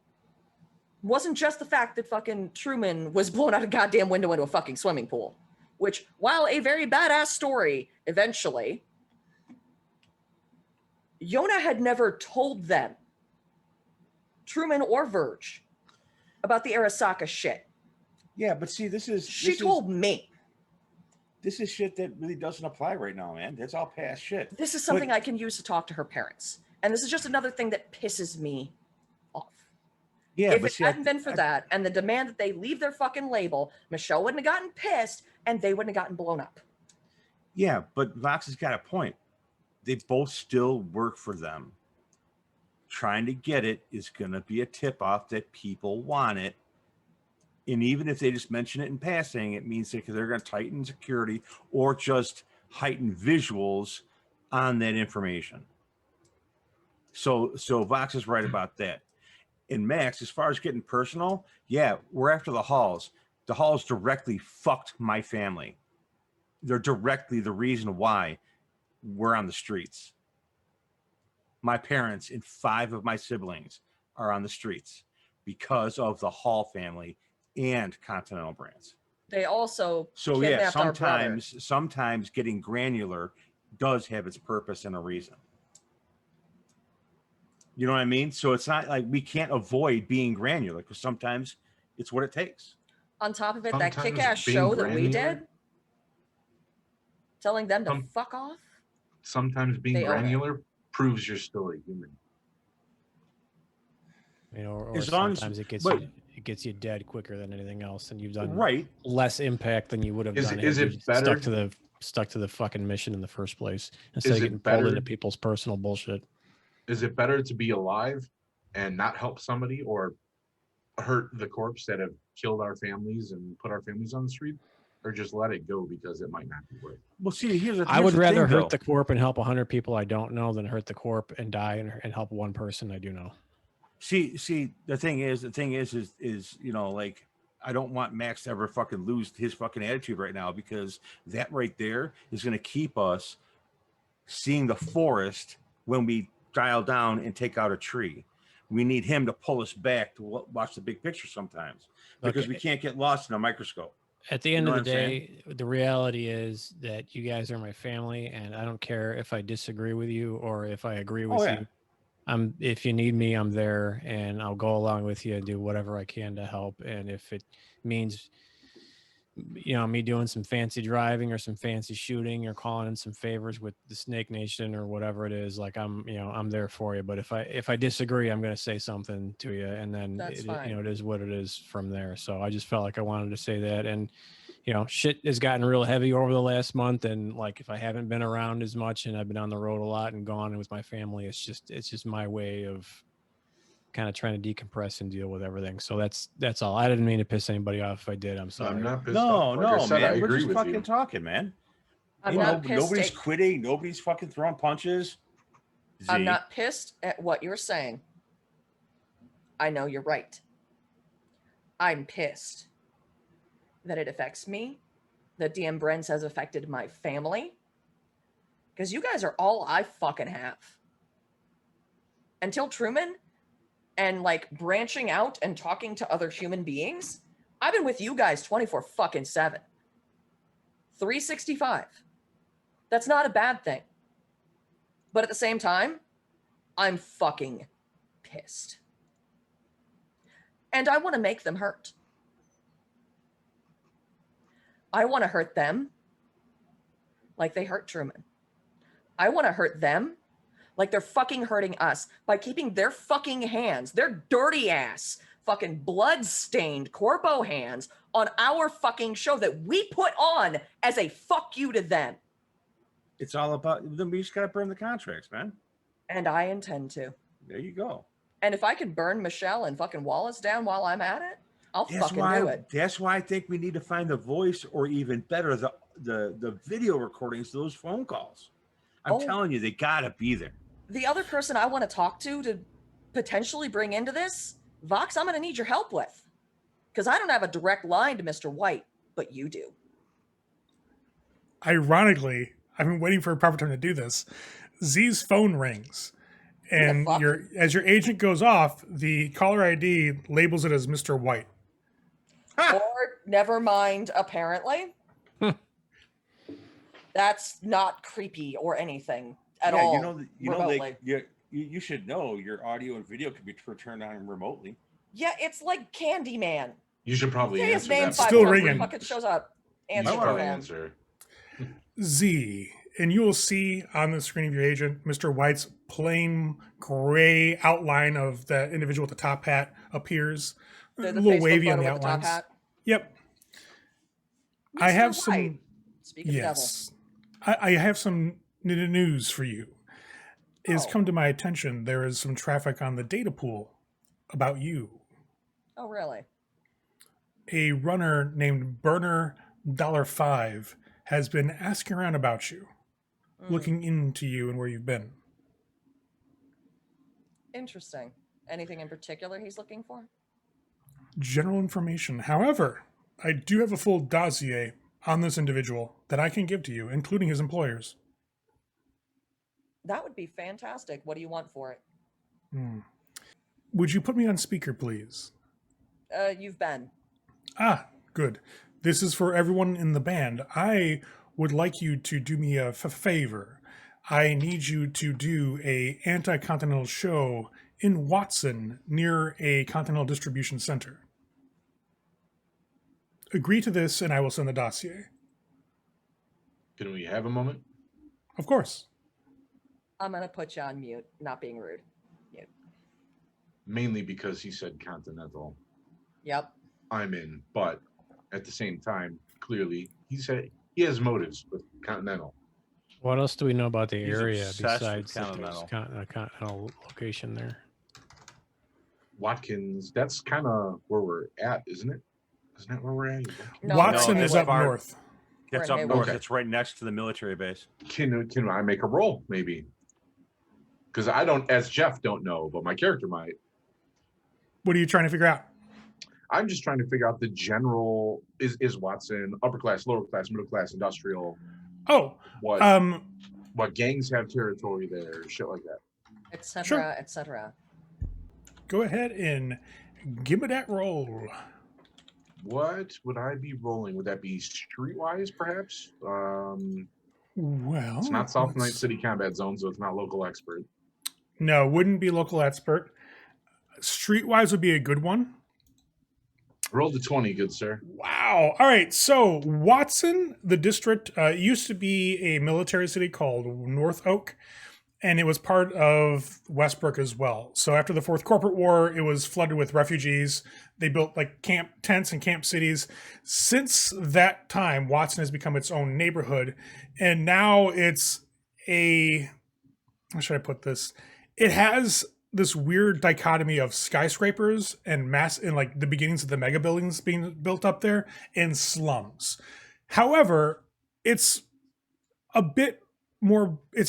Wasn't just the fact that fucking Truman was blown out a goddamn window into a fucking swimming pool. Which, while a very badass story, eventually, Yona had never told them, Truman or Verge, about the Arasaka shit. Yeah, but see, She told me. This is shit that really doesn't apply right now, man. That's all past shit. This is something I can use to talk to her parents. And this is just another thing that pisses me off. Yeah, if but it hadn't been for that and the demand that they leave their fucking label, Michelle wouldn't have gotten pissed and they wouldn't have gotten blown up. Yeah, but Vox has got a point. They both still work for them. Trying to get it is going to be a tip-off that people want it. And even if they just mention it in passing, it means that they're going to tighten security or just heighten visuals on that information. So Vox is right about that. And Max, as far as getting personal, yeah, we're after the Halls. The Halls directly fucked my family. They're directly the reason why we're on the streets. My parents and 5 of my siblings are on the streets because of the Hall family and Continental Brands. They also kidnapped our brother. Sometimes getting granular does have its purpose and a reason. You know what I mean? So it's not like we can't avoid being granular because sometimes it's what it takes. On top of it, Sometimes that kick-ass being show that we granular- did, telling them to fuck off. Sometimes being They own it. granular proves you're still a human. You know, or As long as- sometimes it gets but- it gets you dead quicker than anything else, and you've done Right. less impact than you would have Is done. it- is had it you better- stuck to the fucking mission in the first place instead Is of it getting pulled better- into people's personal bullshit? Is it better to be alive and not help somebody or hurt the corpse that have killed our families and put our families on the street, or just let it go because it might not be worth it? Well, see, here's I would the rather thing, hurt the corp and help 100 people I don't know than hurt the corp and die and help one person I do know. See, the thing is, you know, like, I don't want Max to ever fucking lose his fucking attitude right now, because that right there is going to keep us seeing the forest when we dial down and take out a tree. We need him to pull us back to watch the big picture sometimes, because we can't get lost in a microscope. At the end You know of the what I'm day, the reality is that you guys are my family, and I don't care if I disagree with you or if I agree with you. If you need me, I'm there, and I'll go along with you and do whatever I can to help. And if it means, you know, me doing some fancy driving or some fancy shooting or calling in some favors with the Snake Nation or whatever it is, like, I'm there for you. But if I disagree, I'm going to say something to you, and then it is what it is from there. So I just felt like I wanted to say that. And you know, shit has gotten real heavy over the last month, and like, if I haven't been around as much and I've been on the road a lot and gone with my family, it's just my way of kind of trying to decompress and deal with everything. So that's all. I didn't mean to piss anybody off. If I did, I'm sorry. I'm not pissed off. Like I said, man, I we're agree just with fucking you. talking, man. I'm not pissed. Nobody's quitting. Nobody's fucking throwing punches. I'm not pissed at what you're saying. I know you're right. I'm pissed that it affects me, that DM Brents has affected my family, because you guys are all I fucking have. Until Truman and like branching out and talking to other human beings, I've been with you guys 24/7. 365. That's not a bad thing. But at the same time, I'm fucking pissed. And I want to make them hurt. I want to hurt them like they hurt Truman. I want to hurt them like they're fucking hurting us by keeping their fucking hands, their dirty ass, fucking blood-stained corpo hands on our fucking show that we put on as a fuck you to them. It's all about. Then we just gotta burn the contracts, man. And I intend to. There you go. And if I can burn Michelle and fucking Wallace down while I'm at it, I'll That's fucking why. do it. That's why I think we need to find the voice, or even better, the video recordings of those phone calls. I'm telling you, they gotta be there. The other person I want to talk to potentially bring into this, Vox, I'm going to need your help with. Because I don't have a direct line to Mr. White, but you do. Ironically, I've been waiting for a proper time to do this. Z's phone rings, and as your agent goes off, the caller ID labels it as Mr. White. Or never mind, apparently. That's not creepy or anything at all. You should know your audio and video can be turned on remotely. Yeah, it's like Candyman. You should probably say answer his name that. Still ringing. Fucking shows up. You should probably answer. Z, and you will see on the screen of your agent, Mr. White's plain gray outline of the individual with the top hat appears. The a little Facebook wavy on photo the with the top outlines. hat. Yep. Mr. I have White. some. Speak of the devil. Yes. I have some news for you. It has come to my attention there is some traffic on the data pool about you. Oh, really? A runner named Burner $5 has been asking around about you, looking into you and where you've been. Interesting. Anything in particular he's looking for? General information. However, I do have a full dossier on this individual that I can give to you, including his employers. That would be fantastic. What do you want for it? Would you put me on speaker, please? You've been. Ah, good. This is for everyone in the band. I would like you to do me a favor. I need you to do a anti-continental show in Watson near a continental distribution center. Agree to this and I will send the dossier. Can we have a moment? Of course. I'm going to put you on mute, not being rude. Mute. Mainly because he said continental. Yep. I'm in, but at the same time, clearly, he said he has motives with continental. What else do we know about the He's area obsessed besides with that there's continental. a continental location there? Watkins, that's kind of where we're at, isn't it? Isn't that where we're at? No, Watson no, is that's up far. north. That's We're up in north. Hayward. It's right next to the military base. Can I make a roll, maybe? Because I don't, as Jeff, don't know, but my character might. What are you trying to figure out? I'm just trying to figure out the general, is Watson upper class, lower class, middle class, industrial? Oh, What gangs have territory there, shit like that. etc., Sure. etc. go ahead and give me that roll. What would I be rolling? Would that be streetwise, perhaps? Well, It's not South let's- Night City Combat Zone, so it's not local expert. No, wouldn't be local expert. Streetwise would be a good one. Roll the 20, good sir. Wow. All right. So Watson, the district, used to be a military city called North Oak, and it was part of Westbrook as well. So after the Fourth Corporate War, it was flooded with refugees. They built like camp tents and camp cities. Since that time, Watson has become its own neighborhood, and now it's how should I put this? It has this weird dichotomy of skyscrapers and like the beginnings of the mega buildings being built up there and slums. However, it's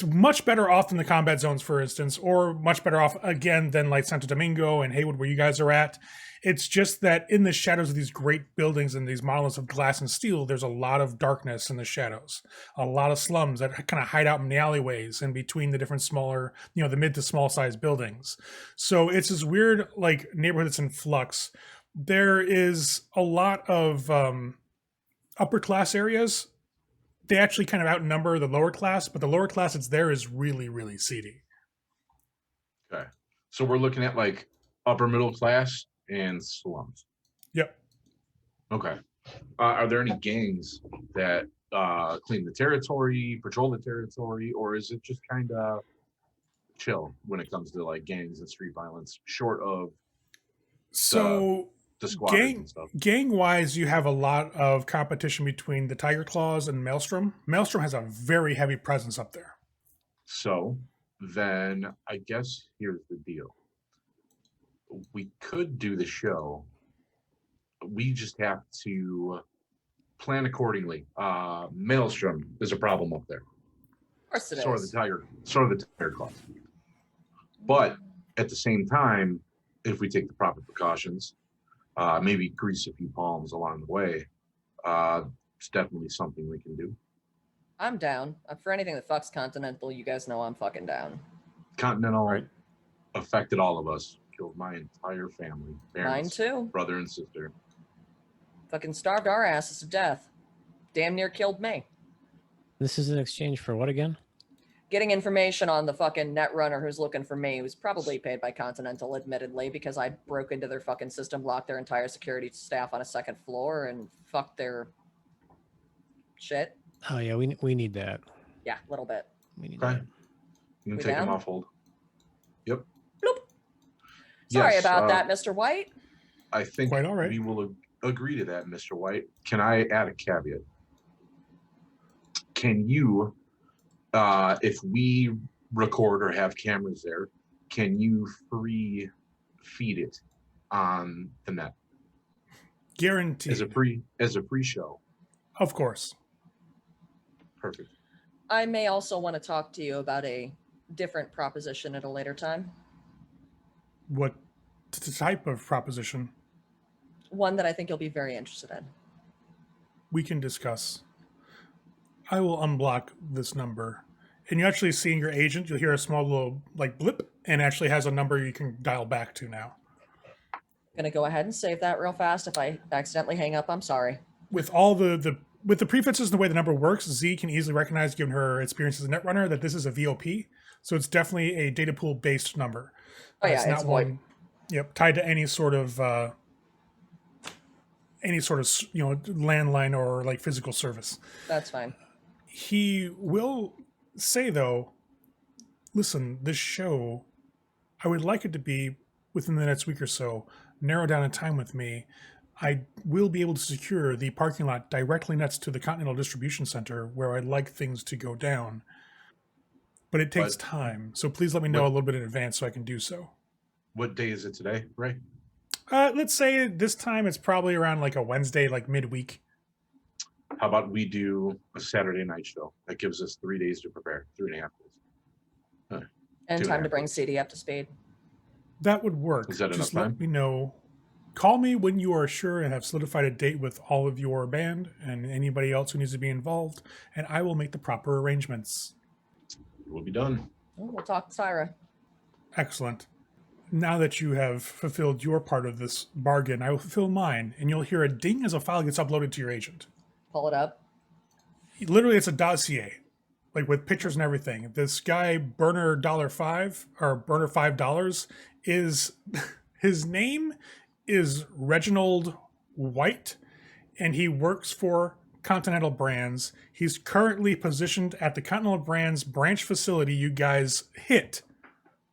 much better off than the combat zones, for instance, or much better off again than like Santo Domingo and Haywood where you guys are at. It's just that in the shadows of these great buildings and these monoliths of glass and steel, there's a lot of darkness in the shadows, a lot of slums that kind of hide out in the alleyways and between the different smaller, the mid to small size buildings. So it's this weird like neighborhood that's in flux. There is a lot of upper class areas. They actually kind of outnumber the lower class, but the lower class that's there is really, really seedy. Okay. So we're looking at like upper middle class and slums. Yep. Okay. Are there any gangs that clean the territory, patrol the territory, or is it just kind of chill when it comes to like gangs and street violence, short of So the squatters and stuff. Gang wise, you have a lot of competition between the Tiger Claws and Maelstrom. Maelstrom has a very heavy presence up there. So then I guess here's the deal. We could do the show. We just have to plan accordingly. Maelstrom is a problem up there. Of course it is. Sort of the tiger claws. But at the same time, if we take the proper precautions, maybe grease a few palms along the way, it's definitely something we can do. I'm down. For anything that fucks Continental, you guys know I'm fucking down. Continental affected all of us. Killed my entire family. Parents, Mine too. Brother and sister. Fucking starved our asses to death. Damn near killed me. This is in exchange for what again? Getting information on the fucking netrunner who's looking for me, who's probably paid by Continental, admittedly, because I broke into their fucking system, locked their entire security staff on a second floor, and fucked their shit. Oh yeah, we need that. Yeah, a little bit. We need Okay. that. You can We take them down? off hold. Yep. Bloop. Sorry Yes, about that, Mr. White. I think Quite all right. we will agree to that, Mr. White. Can I add a caveat? Can you, if we record or have cameras there, can you free feed it on the net Guaranteed. as a free show? Of course. Perfect. I may also want to talk to you about a different proposition at a later time. What type of proposition? One that I think you'll be very interested in. We can discuss. I will unblock this number. And you actually see in your agent, you'll hear a small little like blip, and actually has a number you can dial back to now. Gonna go ahead and save that real fast. If I accidentally hang up, I'm sorry. With all the with the prefixes and the way the number works, Z can easily recognize, given her experience as a netrunner, that this is a VOP. So it's definitely a data pool based number. Oh yeah, it's one. Yep, tied to any sort of landline or like physical service. That's fine. He will say though, listen, this show, I would like it to be within the next week or so. Narrow down a time with me. I will be able to secure the parking lot directly next to the Continental Distribution Center where I'd like things to go down. But it takes time. So please let me know a little bit in advance so I can do so. What day is it today, Ray? Let's say this time it's probably around like a Wednesday, like midweek. How about we do a Saturday night show? That gives us 3 days to prepare, 3.5 days. And 2.5 time to bring days. CD up to speed. That would work. Is that Just enough let time? me know. Call me when you are sure and have solidified a date with all of your band and anybody else who needs to be involved, and I will make the proper arrangements. We'll be done. We'll talk to Tyra. Excellent. Now that you have fulfilled your part of this bargain, I will fulfill mine, and you'll hear a ding as a file gets uploaded to your agent. Pull it up. Literally, it's a dossier, like with pictures and everything. This guy, Burner $5 or Burner $5, is his name is Reginald White, and he works for Continental Brands. He's currently positioned at the Continental Brands branch facility you guys hit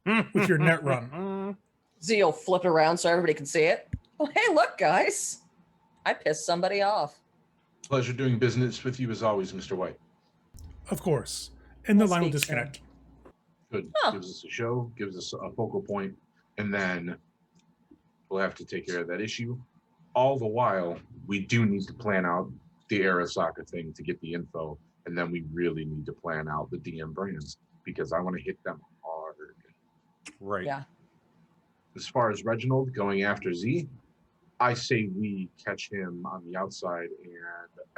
with your net run. Z will flip it around so everybody can see it. Oh, hey, look, guys. I pissed somebody off. Pleasure doing business with you as always, Mr. White. Of course. And the We'll line will speak soon. disconnect. Good. Huh. Gives us a show, gives us a focal point, and then we'll have to take care of that issue. All the while, we do need to plan out the Arasaka thing to get the info, and then we really need to plan out the DM brands because I want to hit them hard. Right. Yeah. As far as Reginald going after Z, I say we catch him on the outside and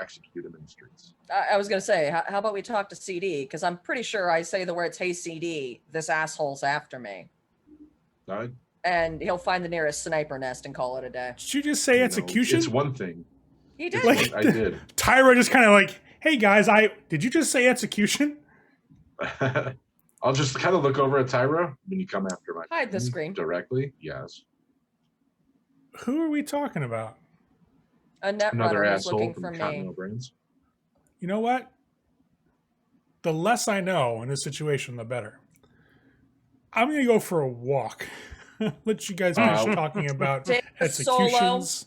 execute him in the streets. I was going to say, how about we talk to CD? Because I'm pretty sure I say the words, hey, CD, this asshole's after me. And he'll find the nearest sniper nest and call it a day. Did you just say execution? It's one thing. He did. Like, I did. Tyra just kind of like, hey guys, did you just say execution? I'll just kind of look over at Tyra when you come after my Hide the screen. directly. Yes. Who are we talking about? A net Another runner is asshole looking from for Continental me. Brands. You know what? The less I know in this situation, the better. I'm going to go for a walk. let you guys finish talking about Take a executions.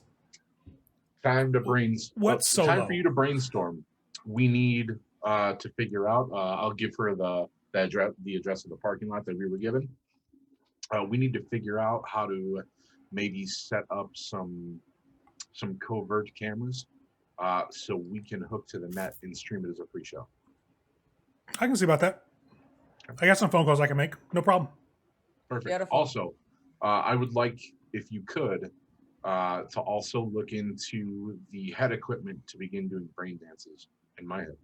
Time to brainstorm. What's solo? Time for you to brainstorm. We need to figure out. I'll give her the address of the parking lot that we were given. We need to figure out how to maybe set up some covert cameras so we can hook to the net and stream it as a free show. I can see about that. I got some phone calls I can make. No problem. Perfect. Beautiful. Also, I would like, if you could, to also look into the head equipment to begin doing brain dances in my head.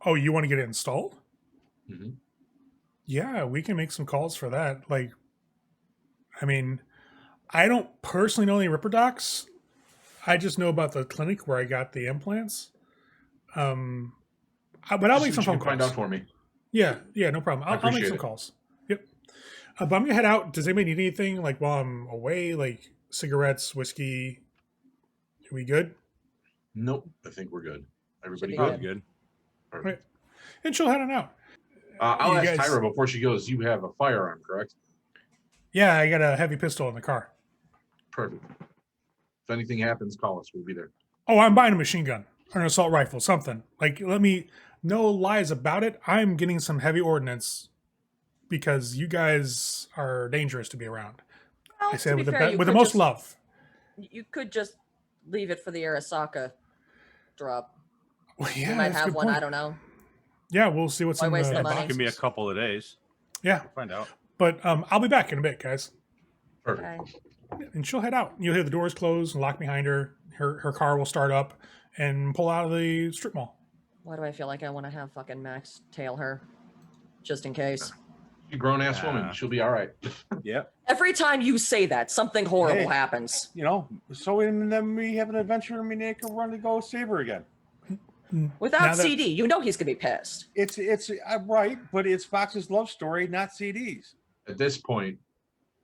Oh, you want to get it installed? Mm-hmm. Yeah, we can make some calls for that. Like, I mean, I don't personally know any Ripper docs. I just know about the clinic where I got the implants. But I'll make some phone calls. Find out for me. Yeah, no problem. I'll make some calls. Yep. But I'm gonna head out. Does anybody need anything like while I'm away? Like cigarettes, whiskey? Are we good? Nope. I think we're good. Everybody Should be good? Good. Right. And she'll head on out. I'll You ask guys- Tyra before she goes. You have a firearm, correct? Yeah, I got a heavy pistol in the car. Perfect. If anything happens, call us. We'll be there. Oh, I'm buying a machine gun or an assault rifle, something. Like, let me, no lies about it. I'm getting some heavy ordnance because you guys are dangerous to be around. Well, I say to with be the fair, you with the could most just- love. You could just leave it for the Arasaka drop. Well, yeah, You might that's a have good one. point. I don't know. Yeah, we'll see what's Why in waste the the money? boxes. Give me a couple of days. Yeah, We'll find out. but I'll be back in a bit, guys. Perfect. Okay. And she'll head out. You'll hear the doors close and lock behind her. Her car will start up and pull out of the strip mall. Why do I feel like I want to have fucking Max tail her? Just in case. She's a grown-ass woman. She'll be all right. Yep. Every time you say that, something horrible Hey. happens. You know, so and then we have an adventure and we can run to go save her again. Without Now that- CD, you know he's gonna be pissed. It's right, but it's Fox's love story, not CDs. At this point,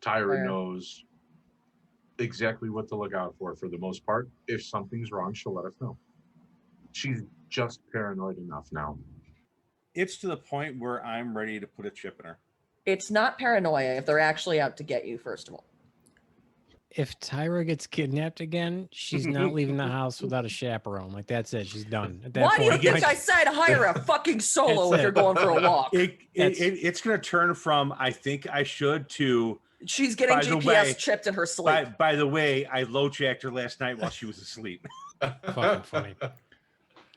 Tyra Fair. knows exactly what to look out for the most part. If something's wrong, she'll let us know. She's just paranoid enough now. It's to the point where I'm ready to put a chip in her. It's not paranoia if they're actually out to get you, first of all. If Tyra gets kidnapped again, she's not leaving the house without a chaperone. Like that's it. She's done. At that Why do you point, think like, I said hire a fucking solo That's if it. you're going for a walk? It's going to turn from I think I should to She's getting By the GPS way, chipped in her sleep. by the way, I low jacked her last night while she was asleep. fucking funny.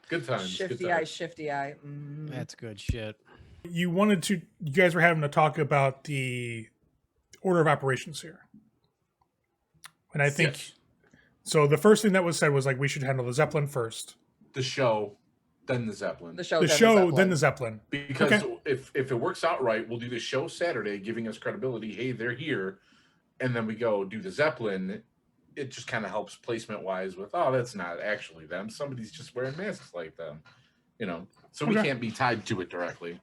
Good times. Shifty good eye, times. shifty eye. Mm. That's good shit. You guys were having to talk about the order of operations here. And I think, Yes. so the first thing that was said was like, we should handle the Zeppelin first. The show, then the Zeppelin. The show, The then show, Zeppelin. then the Zeppelin. Because Okay. if it works out right, we'll do the show Saturday, giving us credibility. Hey, they're here, and then we go do the Zeppelin. It just kind of helps placement wise with, oh, that's not actually them. Somebody's just wearing masks like them, you know. So we Okay. can't be tied to it directly,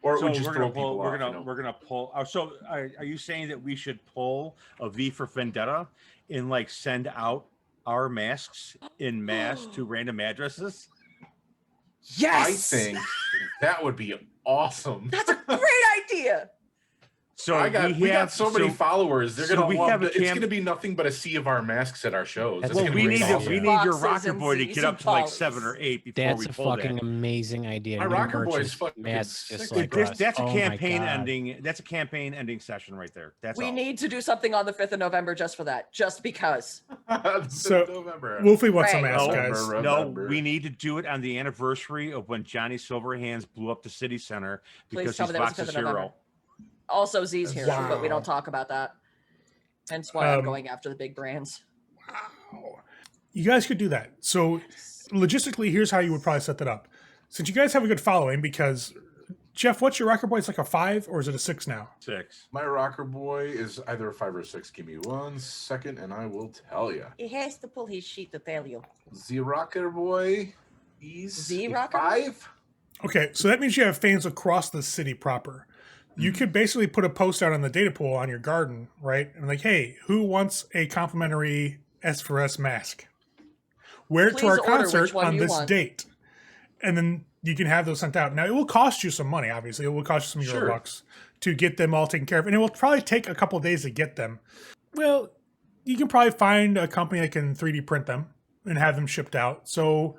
or it So would just we're throw gonna pull. people We're off. gonna you know? we're gonna pull. So are you saying that we should pull a V for Vendetta and like send out our masks in mass to random addresses? Yes! I think that would be awesome. That's a great idea. So we got so many followers. They're so gonna we love have a it. It's cam- gonna be nothing but a sea of our masks at our shows. That's It's Well, gonna we be need awesome. we need your Boxes rocker and boy to Z's get up and to like polys. 7 or 8 before That's we a pull fucking that. amazing idea. My New rocker boy merchants, is fucking masks just sick. like This, us. that's a Oh my campaign God. ending. That's a campaign ending session right there. That's We all. need to do something on the 5th of November just for that, just because. So, November. Wolfie wants some Right. ass, No, guys. Remember. No, we need to do it on the anniversary of when Johnny Silverhands blew up the city center Please because tell he's me that was the 5th Fox's of November. hero. Also, Z's here, Wow. but we don't talk about that. Hence why I'm Um, going after the big brands. You guys could do that. So logistically, here's how you would probably set that up. Since you guys have a good following, because Jeff, what's your rocker boy? It's like a 5 or is it a 6 now? 6. My rocker boy is either a 5 or a 6. Give me 1 second, and I will tell you. He has to pull his sheet to tell you. The rocker boy is The a rocker? 5. Okay, so that means you have fans across the city proper. You could basically put a post out on the data pool on your garden, right? And like, hey, who wants a complimentary S4S mask? Wear it to Please our order which concert one on you this want. date. And then you can have those sent out. Now, it will cost you some money, obviously. It will cost you some Sure. Eurobucks to get them all taken care of. And it will probably take a couple of days to get them. Well, you can probably find a company that can 3D print them and have them shipped out. So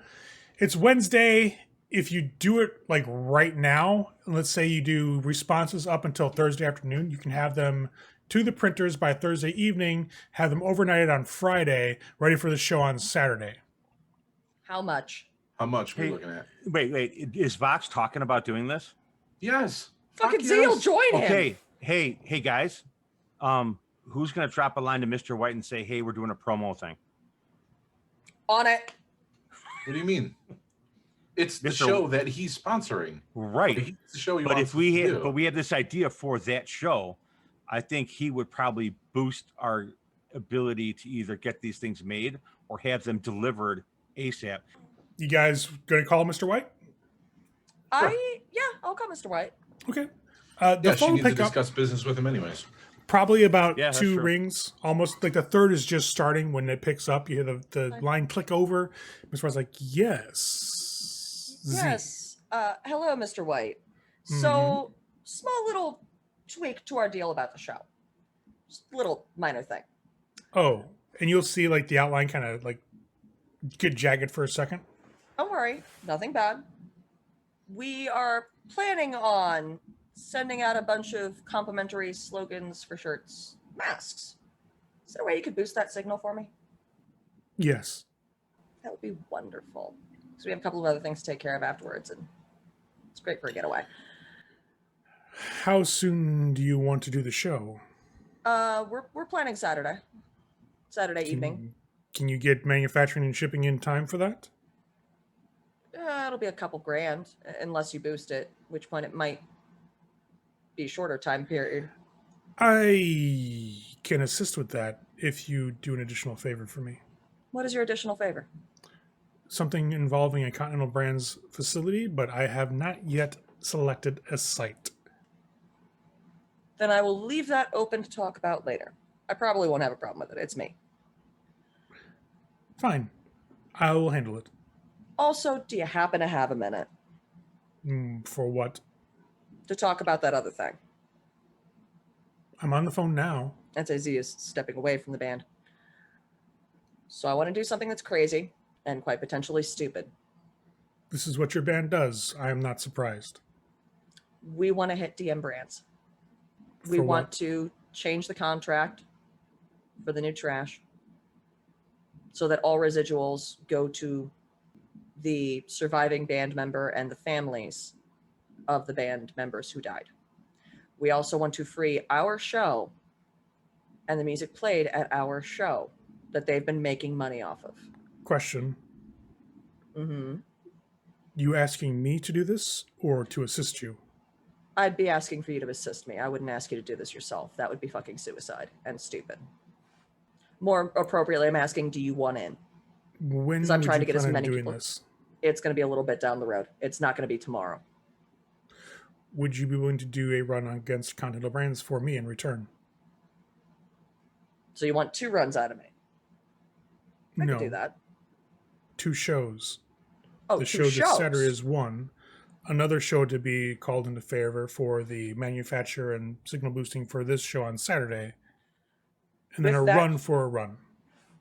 it's Wednesday. If you do it like right now, let's say you do responses up until Thursday afternoon, you can have them to the printers by Thursday evening, have them overnighted on Friday, ready for the show on Saturday. How much? How much are we looking at? Wait. Is Vox talking about doing this? Yes. Fucking Fuck Zeal, yes. join him. Okay. Hey, guys. Who's gonna drop a line to Mr. White and say, "Hey, we're doing a promo thing"? On it. What do you mean? It's the Mr. show that he's sponsoring. Right. It's the show he But wants if we to had, do. but we had this idea for that show, I think he would probably boost our ability to either get these things made or have them delivered ASAP. You guys going to call Mr. White? I'll call Mr. White. Okay. The Yeah, she phone needs to pickup, discuss business with him anyways. probably about Yeah, that's 2 true. rings. Almost like the third is just starting when it picks up. You hear the line click over. Mr. White's like, yes. Z." Yes. Hello, Mr. White. So, small little tweak to our deal about the show. Just a little minor thing. Oh, and you'll see like the outline kind of like get jagged for a second. Don't worry, nothing bad. We are planning on sending out a bunch of complimentary slogans for shirts, masks. Is there a way you could boost that signal for me? Yes. That would be wonderful. Because we have a couple of other things to take care of afterwards, and it's great for a getaway. How soon do you want to do the show? We're planning Saturday evening. Can you get manufacturing and shipping in time for that? It'll be a couple grand, unless you boost it, which point it might be a shorter time period. I can assist with that if you do an additional favor for me. What is your additional favor? Something involving a Continental Brands facility, but I have not yet selected a site. Then I will leave that open to talk about later. I probably won't have a problem with it. It's me. Fine. I will handle it. Also, do you happen to have a minute For what? to talk about that other thing? I'm on the phone now. That's as he is stepping away from the band. So I want to do something that's crazy and quite potentially stupid. This is what your band does. I am not surprised. We want to hit DM Brands. We For want what? to change the contract for the new trash so that all residuals go to the surviving band member and the families of the band members who died. We also want to free our show and the music played at our show that they've been making money off of. Question. Mm-hmm. You asking me to do this or to assist you? I'd be asking for you to assist me. I wouldn't ask you to do this yourself. That would be fucking suicide and stupid. More appropriately, I'm asking, do you want in? When I'm would trying you to get as plan on many doing people- this? It's going to be a little bit down the road. It's not going to be tomorrow. Would you be willing to do a run against Continental Brands for me in return? So you want 2 runs out of me? I No. can do that. 2 shows. Oh, The 2 show shows. this Saturday is 1. Another show to be called into favor for the manufacture and signal boosting for this show on Saturday. And then With a that- run for a run.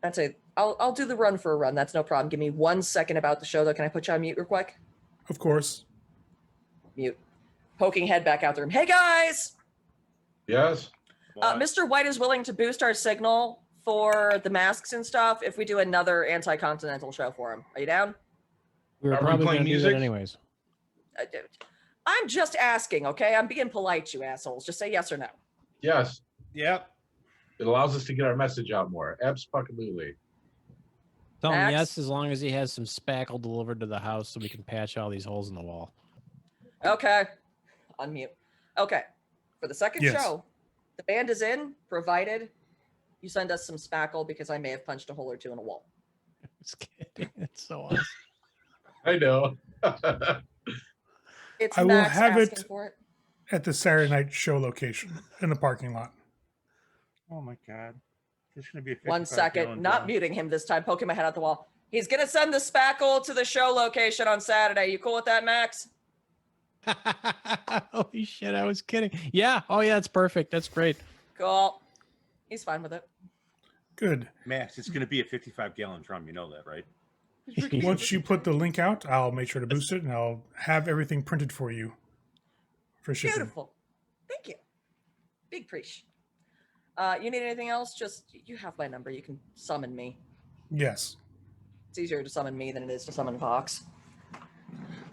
That's it. I'll do the run for a run. That's no problem. Give me 1 second about the show, though. Can I put you on mute real quick? Of course. Mute. Poking head back out the room. Hey, guys! Yes. Mr. White is willing to boost our signal for the masks and stuff if we do another anti-continental show for him. Are you down? We were Are we probably playing going to do that music? anyways. I'm just asking, okay? I'm being polite, you assholes. Just say yes or no. Yes. Yep. It allows us to get our message out more. Absolutely. Tell him Max? yes as long as he has some spackle delivered to the house so we can patch all these holes in the wall. Okay. Unmute. Okay. For the second Yes. show, the band is in, provided you send us some spackle because I may have punched a hole or 2 in a wall. Just kidding. It's so awesome. I know. It's I will Max have asking it- for it. At the Saturday night show location in the parking lot. Oh my God. This is gonna be a 1 55 second. gallon Not drum. muting him this time. Poking my head out the wall. He's gonna send the spackle to the show location on Saturday. You cool with that, Max? Holy shit, I was kidding. Yeah. Oh yeah, that's perfect. That's great. Cool. He's fine with it. Good. Max, it's going to be a 55-gallon drum. You know that, right? Once you put the link out, I'll make sure to boost it, and I'll have everything printed for you for shipping. Beautiful. Thank you. Big preach. You need anything else? Just, you have my number. You can summon me. Yes. It's easier to summon me than it is to summon Vox.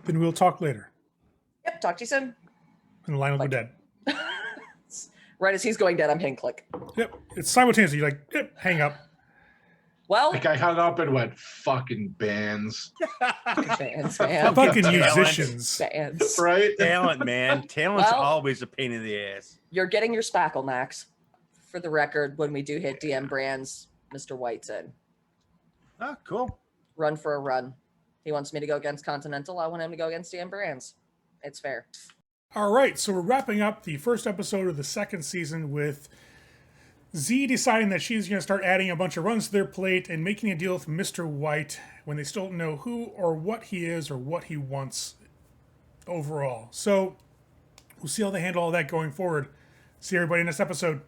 Then we'll talk later. Yep, talk to you soon. And the line will go dead. Right as he's going dead, I'm hitting click. Yep. It's simultaneously. You're like, yep, hang up. Well, Like I hung up and went, fucking bands. bands, man. Fucking musicians. Bands. Right? Talent, man. Talent's Well- always a pain in the ass. You're getting your spackle, Max. For the record, when we do hit DM brands, Mr. White's in. Ah, cool. Run for a run. He wants me to go against Continental. I want him to go against DM brands. It's fair. All right, so we're wrapping up the first episode of the second season with Z deciding that she's going to start adding a bunch of runs to their plate and making a deal with Mr. White when they still don't know who or what he is or what he wants overall. So we'll see how they handle all that going forward. See everybody in this episode.